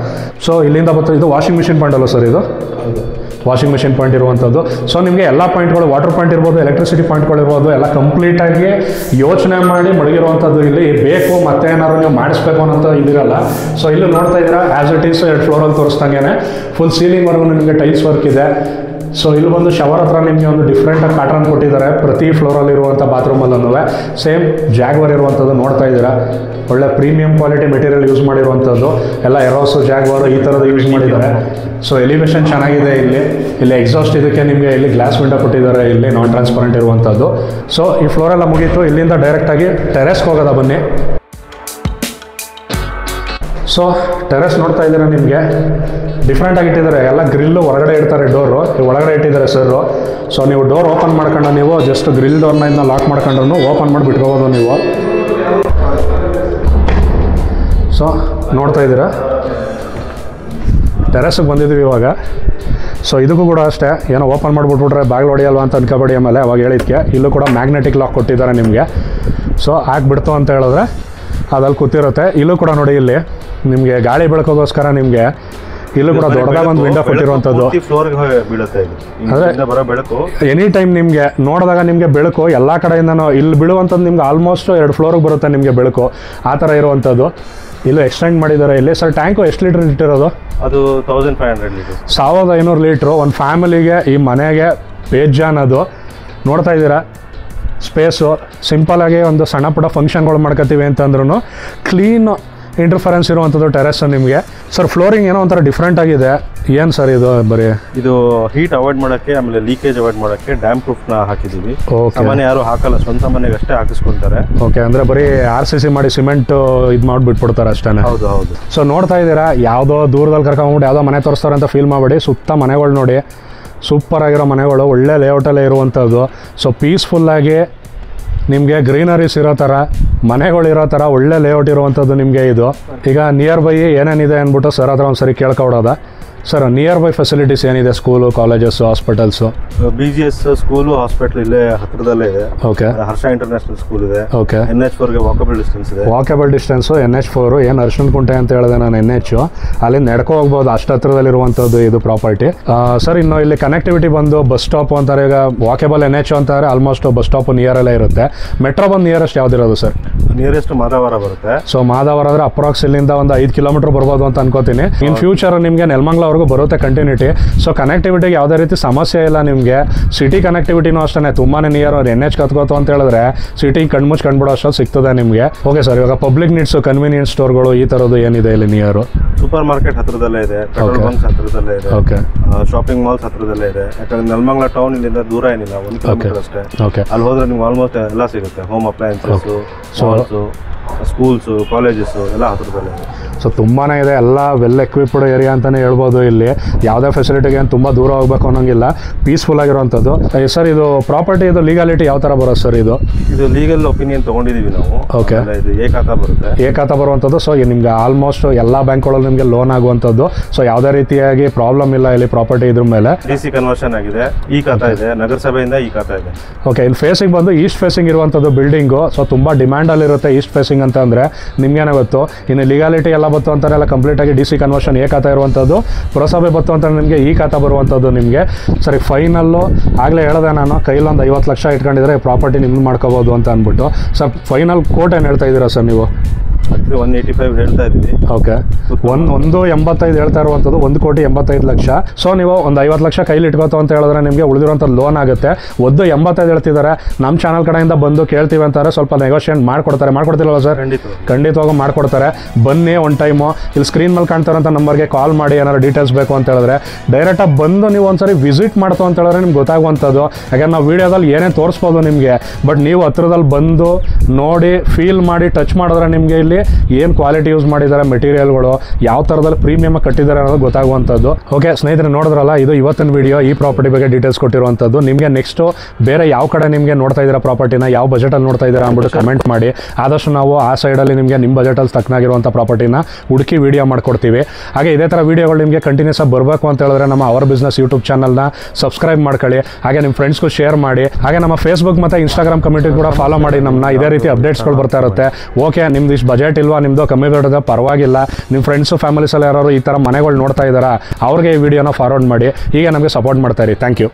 ಸೊ ಇಲ್ಲಿಂದ ಇದು ವಾಷಿಂಗ್ ಮಿಷಿನ್ ಪಾಯಿಂಟ್ ಅಲ್ಲ ಸರ್ ಇದು? ವಾಷಿಂಗ್ ಮಿಷಿನ್ ಪಾಯಿಂಟ್ ಇರುವಂಥದ್ದು. ಸೊ ನಿಮಗೆ ಎಲ್ಲ ಪಾಯಿಂಟ್ಗಳು, ವಾಟರ್ ಪಾಯಿಂಟ್ ಇರ್ಬೋದು, ಎಲೆಕ್ಟ್ರಿಸಿಟಿ ಪಾಯಿಂಟ್ಗಳು ಇರ್ಬೋದು, ಎಲ್ಲ ಕಂಪ್ಲೀಟಾಗಿ ಯೋಚನೆ ಮಾಡಿ ಮಡಗಿರುವಂಥದ್ದು. ಇಲ್ಲಿ ಬೇಕು ಮತ್ತೆ ಏನಾದ್ರು ನೀವು ಮಾಡಿಸ್ಬೇಕು ಅನ್ನೋಂಥ ಇದಿರಲ್ಲ. ಸೊ ಇಲ್ಲಿ ನೋಡ್ತಾ ಇದ್ದೀರಾ ಆ್ಯಸ್ ಇಟ್ ಈಸ್ 2 ಫ್ಲೋರಲ್ಲಿ ತೋರಿಸ್ದಂಗೆ ಫುಲ್ ಸೀಲಿಂಗ್ವರೆಗೂ ನಿಮಗೆ ಟೈಲ್ಸ್ ವರ್ಕ್ ಇದೆ. ಸೊ ಇಲ್ಲಿ ಬಂದು ಶವರ್ ಹತ್ರ ನಿಮಗೆ ಒಂದು ಡಿಫ್ರೆಂಟಾಗಿ ಪ್ಯಾಟ್ರನ್ ಕೊಟ್ಟಿದ್ದಾರೆ ಪ್ರತಿ ಫ್ಲೋರಲ್ಲಿ ಇರುವಂಥ ಬಾತ್ರೂಮಲ್ಲೂ. ಸೇಮ್ ಜಾಗ್ವರ್ ಇರುವಂಥದ್ದು ನೋಡ್ತಾ ಇದ್ದೀರಾ, ಒಳ್ಳೆ ಪ್ರೀಮಿಯಂ ಕ್ವಾಲಿಟಿ ಮೆಟೀರಿಯಲ್ ಯೂಸ್ ಮಾಡಿರುವಂಥದ್ದು. ಎಲ್ಲ ಎರೋಸು ಜಾಗ್ವಾರು ಈ ಥರದ್ದು ಯೂಸ್ ಮಾಡಿದ್ದಾರೆ. ಸೊ ಎಲಿವೇಶನ್ ಚೆನ್ನಾಗಿದೆ. ಇಲ್ಲಿ ಎಕ್ಸಾಸ್ಟ್ ಇದಕ್ಕೆ ನಿಮಗೆ ಇಲ್ಲಿ ಗ್ಲಾಸ್ ವಿಂಡೋ ಕೊಟ್ಟಿದ್ದಾರೆ, ಇಲ್ಲಿ ನಾನ್ ಟ್ರಾನ್ಸ್ಪರೆಂಟ್ ಇರುವಂಥದ್ದು. ಸೊ ಈ ಫ್ಲೋರೆಲ್ಲ ಮುಗೀತು. ಇಲ್ಲಿಂದ ಡೈರೆಕ್ಟಾಗಿ ಟೆರೆಸ್ಗೆ ಹೋಗೋದ ಬನ್ನಿ. ಸೊ ಟೆರೆಸ್ ನೋಡ್ತಾ ಇದ್ದೀರಾ, ನಿಮಗೆ ಡಿಫ್ರೆಂಟಾಗಿ ಇಟ್ಟಿದ್ದಾರೆ. ಎಲ್ಲ ಗ್ರಿಲ್ಲು ಹೊರಗಡೆ ಇಡ್ತಾರೆ, ಡೋರು ಒಳಗಡೆ ಇಟ್ಟಿದ್ದಾರೆ ಸರ್ರು. ಸೊ ನೀವು ಡೋರ್ ಓಪನ್ ಮಾಡ್ಕೊಂಡು ನೀವು ಜಸ್ಟ್ ಗ್ರಿಲ್ ಡೋರ್ನ ಇದನ್ನ ಲಾಕ್ ಮಾಡ್ಕೊಂಡ್ರು ಓಪನ್ ಮಾಡಿ ಬಿಟ್ಕೋಬೋದು ನೀವು. ಸೊ ನೋಡ್ತಾ ಇದ್ದೀರಾ ಟೆರೆಸ್ಗೆ ಬಂದಿದ್ದೀವಿ ಇವಾಗ. ಸೊ ಇದಕ್ಕೂ ಕೂಡ ಅಷ್ಟೇ, ಏನೋ ಓಪನ್ ಮಾಡಿಬಿಟ್ಬಿಟ್ರೆ ಬಾಗಿಲು ಹೊಡೆಯಲ್ವಾ ಅಂತ ಅನ್ಕೋಬೇಡಿ. ಆಮೇಲೆ ಅವಾಗ ಹೇಳಿದ್ಕೆ ಇಲ್ಲೂ ಕೂಡ ಮ್ಯಾಗ್ನೆಟಿಕ್ ಲಾಕ್ ಕೊಟ್ಟಿದ್ದಾರೆ ನಿಮಗೆ. ಸೊ ಹಾಕ್ಬಿಡ್ತು ಅಂತ ಹೇಳಿದ್ರೆ ಅದಲ್ಲಿ ಕೂತಿರುತ್ತೆ. ಇಲ್ಲೂ ಕೂಡ ನೋಡಿ, ಇಲ್ಲಿ ನಿಮಗೆ ಗಾಳಿ ಬೆಳಕೋಗೋಸ್ಕರ ನಿಮಗೆ ಇಲ್ಲೂ ಕೂಡ ದೊಡ್ಡದಾಗಿ ಒಂದು ವಿಂಡೋ ಕೊಟ್ಟಿರುವಂಥದ್ದು. ಅಂದರೆ ಎನಿ ಟೈಮ್ ನಿಮಗೆ ನೋಡಿದಾಗ ನಿಮಗೆ ಬೆಳಕು ಎಲ್ಲ ಕಡೆಯಿಂದನೂ ಇಲ್ಲಿ ಬೀಳುವಂಥದ್ದು ನಿಮ್ಗೆ ಆಲ್ಮೋಸ್ಟ್ 2 ಫ್ಲೋರಿಗೆ ಬರುತ್ತೆ ನಿಮಗೆ ಬೆಳಕು, ಆ ಥರ ಇರುವಂಥದ್ದು. ಇಲ್ಲೂ ಎಕ್ಸ್ಟೆಂಡ್ ಮಾಡಿದ್ದಾರೆ. ಇಲ್ಲಿ ಸರ್ ಟ್ಯಾಂಕು ಎಷ್ಟು ಲೀಟ್ರ್ ಇಟ್ಟಿರೋದು? ಅದು 1500 ಲೀಟ್ರ್, 1500 ಲೀಟ್ರು. ಒಂದು ಫ್ಯಾಮಿಲಿಗೆ, ಈ ಮನೆಗೆ ಬೇಜಾನ್ ಅದು. ನೋಡ್ತಾ ಇದ್ದೀರಾ ಸ್ಪೇಸು ಸಿಂಪಲಾಗಿ ಒಂದು ಸಣ್ಣ ಪುಟ್ಟ ಫಂಕ್ಷನ್ಗಳು ಮಾಡ್ಕೋತೀವಿ ಅಂತಂದ್ರೂ ಕ್ಲೀನ್ ಇಂಟರ್ಫರೆನ್ಸ್ ಇರುವಂಥದ್ದು ಟೆರೆಸ್ಸು ನಿಮಗೆ. ಸರ್ ಫ್ಲೋರಿಂಗ್ ಏನೋ ಒಂಥರ ಡಿಫ್ರೆಂಟ್ ಆಗಿದೆ. ಏನು ಸರ್ ಇದು? ಬರೀ ಇದು ಹೀಟ್ ಅವಾಯ್ಡ್ ಮಾಡೋಕ್ಕೆ, ಆಮೇಲೆ ಲೀಕೇಜ್ ಅವಾಯ್ಡ್ ಮಾಡೋಕ್ಕೆ ಡ್ಯಾಮ್ ಪ್ರೂಫ್ನ ಹಾಕಿದ್ದೀವಿ. ಸಾಮಾನ್ಯ ಯಾರು ಹಾಕಲ್ಲ, ಸ್ವಂತ ಮನೆಗೆ ಅಷ್ಟೇ ಹಾಕಿಸ್ಕೊಳ್ತಾರೆ. ಓಕೆ, ಅಂದರೆ ಬರೀ RCC ಮಾಡಿ ಸಿಮೆಂಟ್ ಇದು ಮಾಡಿಬಿಟ್ಬಿಡ್ತಾರೆ ಅಷ್ಟೇ. ಹೌದು ಹೌದು. ಸೊ ನೋಡ್ತಾ ಇದ್ದೀರಾ, ಯಾವುದೋ ದೂರದಲ್ಲಿ ಕರ್ಕೊಂಡ್ಬಿಟ್ಟು ಯಾವುದೋ ಮನೆ ತೋರಿಸ್ತಾರೆ ಅಂತ ಫೀಲ್ ಮಾಡಬೇಡಿ. ಸುತ್ತ ಮನೆಗಳು ನೋಡಿ, ಸೂಪರ್ ಆಗಿರೋ ಮನೆಗಳು, ಒಳ್ಳೆ ಲೇಔಟಲ್ಲೇ ಇರುವಂಥದ್ದು. ಸೊ ಪೀಸ್ಫುಲ್ಲಾಗಿ ನಿಮಗೆ ಗ್ರೀನರೀಸ್ ಇರೋ ಥರ ಮನೆಗಳಿರೋ ಥರ ಒಳ್ಳೆ ಲೇಔಟ್ ಇರುವಂಥದ್ದು ನಿಮಗೆ ಇದು. ಈಗ ನಿಯರ್ ಬೈ ಏನೇನಿದೆ ಅಂದ್ಬಿಟ್ಟು ಸರ್ ಹತ್ರ ಒಂದು ಸರಿ ಕೇಳ್ಕೊಡೋದ. ಸರ್ ನಿಯರ್ ಬೈ ಫೆಸಿಲಿಟೀಸ್ ಏನಿದೆ? School, colleges, hospitals? BGS school, hospital ಇಲ್ಲೇ ಹತ್ತಿರದಲ್ಲೇ ಇದೆ. ಓಕೆ. ಹರ್ಷ ಇಂಟರ್ನ್ಯಾಷನಲ್ ಸ್ಕೂಲ್ ಇದೆ. ಓಕೆ. NH4ಗೆ ವಾಕಬಲ್ ಡಿಸ್ಟೆನ್ಸ್ ಇದೆ. Walkable distance NH4. ಏನು ಅರ್ಶಿಣಕುಂಟೆ ಅಂತ ಹೇಳಿದೆ ನಾನು, NH. ಅಲ್ಲಿಂದ ನಡ್ಕೊ ಹೋಗ್ಬೋದು, ಅಷ್ಟು ಹತ್ರದಲ್ಲಿರುವಂಥದ್ದು ಇದು ಪ್ರಾಪರ್ಟಿ. ಸರ್ ಇನ್ನು ಇಲ್ಲಿ ಕನೆಕ್ಟಿವಿಟಿ ಬಂದು ಬಸ್ ಸ್ಟಾಪ್ ಅಂತಾರೆ. ಈಗ ವಾಕೇಬಲ್ NH ಅಂತಾರೆ, ಆಲ್ಮೋಸ್ಟ್ ಬಸ್ ಸ್ಟಾಪ್ ನಿಯರಲ್ಲೇ ಇರುತ್ತೆ. ಮೆಟ್ರೋ ಬಂದು ನಿಯರೆಸ್ಟ್ ಯಾವ್ದಿರೋದು ಸರ್? ನಿಯರೆಸ್ಟ್ ಮಾದಾವರ ಬರುತ್ತೆ. ಸೊ ಮಾದಾವರ ಅಂದರೆ ಅಪ್ರಾಕ್ಸ್ ಇಲ್ಲಿಂದ ಒಂದು 5 ಕಿಲೋಮೀಟರ್ ಬರ್ಬೋದು ಅಂತ ಅನ್ಕೋತೀನಿ. ಇನ್ ಫ್ಯೂಚರ್ ನಿಮಗೆ ನೆಲಮಂಗಲವರೆಗೂ ಬರುತ್ತೆ ಕಂಟಿನ್ಯೂಟಿ. ಸೊ ಕನೆಕ್ಟಿವಿಟಿಗೆ ಯಾವುದೇ ರೀತಿ ಸಮಸ್ಯೆ ಇಲ್ಲ ನಿಮಗೆ. ಸಿಟಿ ಕನೆಕ್ಟಿವಿಟಿನೂ ಅಷ್ಟೇ ತುಂಬಾ ನಿಯರ್. NH ಕತ್ಕೋತು ಅಂತ ಹೇಳಿದ್ರೆ ಸಿಟಿ ಕಣ್ಮುಚ್ಚಿ ಕಂಡುಬಿಡೋ ಅಷ್ಟೊತ್ತು ಸಿಗ್ತದೆ ನಿಮಗೆ. ಓಕೆ ಸರ್, ಇವಾಗ ಪಬ್ಲಿಕ್ ನೀಡ್ಸು, ಕನ್ವೀನಿಯನ್ಸ್ ಸ್ಟೋರ್ಗಳು ಈ ಥರದ್ದು ಏನಿದೆ ಇಲ್ಲಿ ನಿಯರು? ಸೂಪರ್ ಮಾರ್ಕೆಟ್ ಹತ್ರದಲ್ಲೇ ಇದೆ, ಪೆಟ್ರೋಲ್ ಬಂಕ್ಸ್ ಹತ್ರದಲ್ಲೇ ಇದೆ. ಓಕೆ. ಶಾಪಿಂಗ್ ಮಾಲ್ಸ್ ಹತ್ರದಲ್ಲೇ ಇದೆ. ಯಾಕಂದ್ರೆ ನೆಲಮಂಗಲ ಟೌನ್ ಇಲ್ಲಿಂದ ದೂರ ಏನಿಲ್ಲ, 1 ಕಿಲೋಮೀಟರ್ ಅಷ್ಟೇ. ಓಕೆ. ಅಲ್ಲಿ ಹೋದ್ರೆ ನಿಮ್ಗೆ ಆಲ್ಮೋಸ್ಟ್ ಎಲ್ಲ ಸಿಗುತ್ತೆ. Home appliances, malls, schools, colleges ಎಲ್ಲ ಹತ್ರದಲ್ಲೇ ಇದೆ. ಸೊ ತುಂಬಾ ಇದೆ, ಎಲ್ಲ ವೆಲ್ ಎಕ್ವಿಪ್ಡ್ ಏರಿಯಾ ಅಂತಲೇ ಹೇಳ್ಬೋದು. ಇಲ್ಲಿ ಯಾವುದೇ ಫೆಸಿಲಿಟಿಗೆ ಏನು ತುಂಬ ದೂರ ಹೋಗ್ಬೇಕು ಅನ್ನೋಂಗಿಲ್ಲ, ಪೀಸ್ಫುಲ್ ಆಗಿರೋವಂಥದ್ದು. ಸರ್ ಇದು ಪ್ರಾಪರ್ಟಿ ಇದು ಲೀಗಾಲಿಟಿ ಯಾವ ಥರ ಬರುತ್ತೆ ಸರ್? ಇದು ಲೀಗಲ್ ಒಪಿನಿಯನ್ ತೊಗೊಂಡಿದ್ದೀವಿ ನಾವು. ಓಕೆ. ಇದು ಏಕಾತ ಬರುತ್ತೆ. ಏಕಾತ ಬರುವಂಥದ್ದು. ಸೊ ನಿಮಗೆ ಆಲ್ಮೋಸ್ಟ್ ಎಲ್ಲ ಬ್ಯಾಂಕ್ಗಳಲ್ಲಿ ನಿಮಗೆ ಲೋನ್ ಆಗುವಂಥದ್ದು. ಸೊ ಯಾವುದೇ ರೀತಿಯಾಗಿ ಪ್ರಾಬ್ಲಮ್ ಇಲ್ಲ ಇಲ್ಲಿ ಪ್ರಾಪರ್ಟಿ ಇದ್ರ ಮೇಲೆ. DC ಕನ್ವರ್ಷನ್ ಆಗಿದೆ, ಈ ಖಾತಾ ಇದೆ, ನಗರಸಭೆಯಿಂದ ಈ ಖಾತಾ ಇದೆ. ಓಕೆ. ಇಲ್ಲಿ ಫೇಸಿಂಗ್ ಬಂದು ಈಸ್ಟ್ ಫೇಸಿಂಗ್ ಇರುವಂಥದ್ದು ಬಿಲ್ಡಿಂಗು. ಸೊ ತುಂಬ ಡಿಮ್ಯಾಂಡಲ್ಲಿರುತ್ತೆ ಈಸ್ಟ್ ಫೇಸಿಂಗ್ ಅಂತ ಅಂದರೆ. ನಿಮ್ಗೇನೇ ಗೊತ್ತು, ಇನ್ನು ಲೀಗಾಲಿಟಿ ಎಲ್ಲ ಬತ್ತು ಅಂತಾರೆ, ಎಲ್ಲ ಕಂಪ್ಲೀಟಾಗಿ DC ಕನ್ವರ್ಷನ್ ಏ ಖಾತಾ ಇರುವಂಥದ್ದು. ಪುರಸಭೆ ಬತ್ತು ಅಂತ ನಿಮಗೆ ಈ ಖಾತಾ ಬರುವಂಥದ್ದು ನಿಮಗೆ. ಸರಿ, ಫೈನಲ್ಲು ಆಗಲೇ ಹೇಳಿದೆ ನಾನು, ಕೈಲೊಂದು 50 ಲಕ್ಷ ಇಟ್ಕೊಂಡಿದ್ರೆ ಪ್ರಾಪರ್ಟಿ ನಿಮ್ದು ಮಾಡ್ಕೋಬೋದು ಅಂತ ಅಂದ್ಬಿಟ್ಟು. ಸರ್ ಫೈನಲ್ ಕೋಟ್ ಏನು ಹೇಳ್ತಾ ಇದ್ದೀರಾ ಸರ್ ನೀವು? 185 ಹೇಳ್ತಾ ಇದ್ದೀವಿ. ಓಕೆ. 185 ಹೇಳ್ತಾ ಇರುವಂಥದ್ದು, 1,85,00,000. ಸೊ ನೀವು ಒಂದು 50 ಲಕ್ಷ ಕೈಲಿ ಇಟ್ಕೋತು ಅಂತ ಹೇಳಿದ್ರೆ ನಿಮಗೆ ಉಳಿದಿರೋಂಥ ಲೋನ್ ಆಗುತ್ತೆ. 85 ಹೇಳ್ತಿದ್ದಾರೆ. ನಮ್ಮ ಚಾನಲ್ ಕಡೆಯಿಂದ ಬಂದು ಕೇಳ್ತೀವಿ ಅಂತಾರೆ, ಸ್ವಲ್ಪ ನೆಗೋಷಿಯೇಟ್ ಮಾಡ್ಕೊಡ್ತಾರೆ. ಮಾಡ್ಕೊಡ್ತಿಲ್ವ ಸರ್? ಖಂಡಿತವಾಗೂ ಮಾಡ್ಕೊಡ್ತಾರೆ. ಬನ್ನಿ ಒಂದು ಟೈಮು, ಇಲ್ಲಿ ಸ್ಕ್ರೀನ್ ಮೇಲೆ ಕಾಣ್ತಾರಂಥ ನಂಬರ್ಗೆ ಕಾಲ್ ಮಾಡಿ ಏನಾದ್ರು ಡೀಟೇಲ್ಸ್ ಬೇಕು ಅಂತ ಹೇಳಿದ್ರೆ. ಡೈರೆಕ್ಟಾಗಿ ಬಂದು ನೀವು ಒಂದ್ಸರಿ ವಿಸಿಟ್ ಮಾಡ್ತು ಅಂತ ಹೇಳಿದ್ರೆ ನಿಮ್ಗೆ ಗೊತ್ತಾಗುವಂಥದ್ದು. ಯಾಕಂದ್ರೆ ನಾವು ವೀಡಿಯೋದಲ್ಲಿ ಏನೇನು ತೋರಿಸ್ಬೋದು ನಿಮಗೆ, ಬಟ್ ನೀವು ಹತ್ರದಲ್ಲಿ ಬಂದು ನೋಡಿ ಫೀಲ್ ಮಾಡಿ ಟಚ್ ಮಾಡಿದ್ರೆ ನಿಮಗೆ ಇಲ್ಲಿ ಏನು ಕ್ವಾಲಿಟಿ ಯೂಸ್ ಮಾಡಿದ್ದಾರೆ, ಮೆಟೀರಿಯಲ್ಗಳು ಯಾವ ಥರದಲ್ಲಿ ಪ್ರೀಮಿಯಮ್ ಕಟ್ಟಿದ್ದಾರೆ ಅನ್ನೋದು ಗೊತ್ತಾಗುವಂಥದ್ದು. ಓಕೆ ಸ್ನೇಹಿತರೆ, ನೋಡಿದ್ರಲ್ಲ, ಇದು ಇವತ್ತಿನ ವಿಡಿಯೋ. ಈ ಪ್ರಾಪರ್ಟಿ ಬಗ್ಗೆ ಡೀಟೇಲ್ಸ್ ಕೊಟ್ಟಿರುವಂಥದ್ದು. ನಿಮಗೆ ನೆಕ್ಸ್ಟು ಬೇರೆ ಯಾವ ಕಡೆ ನಿಮಗೆ ನೋಡ್ತಾ ಇದ್ದೀರಾ ಪ್ರಾಪರ್ಟಿನ, ಯಾವ ಬಜೆಟಲ್ಲಿ ನೋಡ್ತಾ ಇದ್ದೀರಾ ಅಂದ್ಬಿಟ್ಟು ಕಮೆಂಟ್ ಮಾಡಿ. ಆದಷ್ಟು ನಾವು ಆ ಸೈಡಲ್ಲಿ ನಿಮಗೆ ನಿಮ್ಮ ಬಜೆಟಲ್ಲಿ ತಕ್ಕನಾಗಿರುವಂಥ ಪ್ರಾಪರ್ಟಿನ ಹುಡುಕಿ ವಿಡಿಯೋ ಮಾಡ್ಕೊಡ್ತೀವಿ. ಹಾಗೆ ಇದೇ ಥರ ವಿಡಿಯೋಗಳು ನಿಮಗೆ ಕಂಟಿನ್ಯೂಸ್ ಆಗಿ ಬರಬೇಕು ಅಂತ ಹೇಳಿದ್ರೆ ನಮ್ಮ ಅವರ್ ಬಿಸ್ನೆಸ್ ಯೂಟ್ಯೂಬ್ ಚಾನಲ್ನ ಸಬ್ಸ್ಕ್ರೈಬ್ ಮಾಡ್ಕೊಳ್ಳಿ. ಹಾಗೆ ನಿಮ್ಮ ಫ್ರೆಂಡ್ಸ್ಗೂ ಶೇರ್ ಮಾಡಿ. ಹಾಗೆ ನಮ್ಮ ಫೇಸ್ಬುಕ್ ಮತ್ತು ಇನ್ಸ್ಟಾಗ್ರಾಮ್ ಕಮ್ಯುನಿಟಿ ಕೂಡ ಫಾಲೋ ಮಾಡಿ. ನಮ್ಮನ್ನ ಇದೇ ರೀತಿ ಅಪ್ಡೇಟ್ಸ್ಗಳು ಬರ್ತಾ ಇರುತ್ತೆ. ಓಕೆ, ನಿಮ್ದು ಇಷ್ಟು ಬಜೆಟ್ ಬಜೆಟ್ ಇಲ್ವಾ ನಿಮ್ಮದು, ಕಮ್ಮಿ ಬರೋದ ಪರವಾಗಿಲ್ಲ, ನಿಮ್ಮ ಫ್ರೆಂಡ್ಸು ಫ್ಯಾಮಿಲೀಸಲ್ಲಿ ಯಾರು ಈ ಥರ ಮನೆಗಳು ನೋಡ್ತಾ ಇದ್ದಾರಾ ಅವ್ರಿಗೆ ಈ ವಿಡಿಯೋನ ಫಾರ್ವರ್ಡ್ ಮಾಡಿ, ಹೀಗೆ ನಮಗೆ ಸಪೋರ್ಟ್ ಮಾಡ್ತಾಯಿರಿ. Thank you.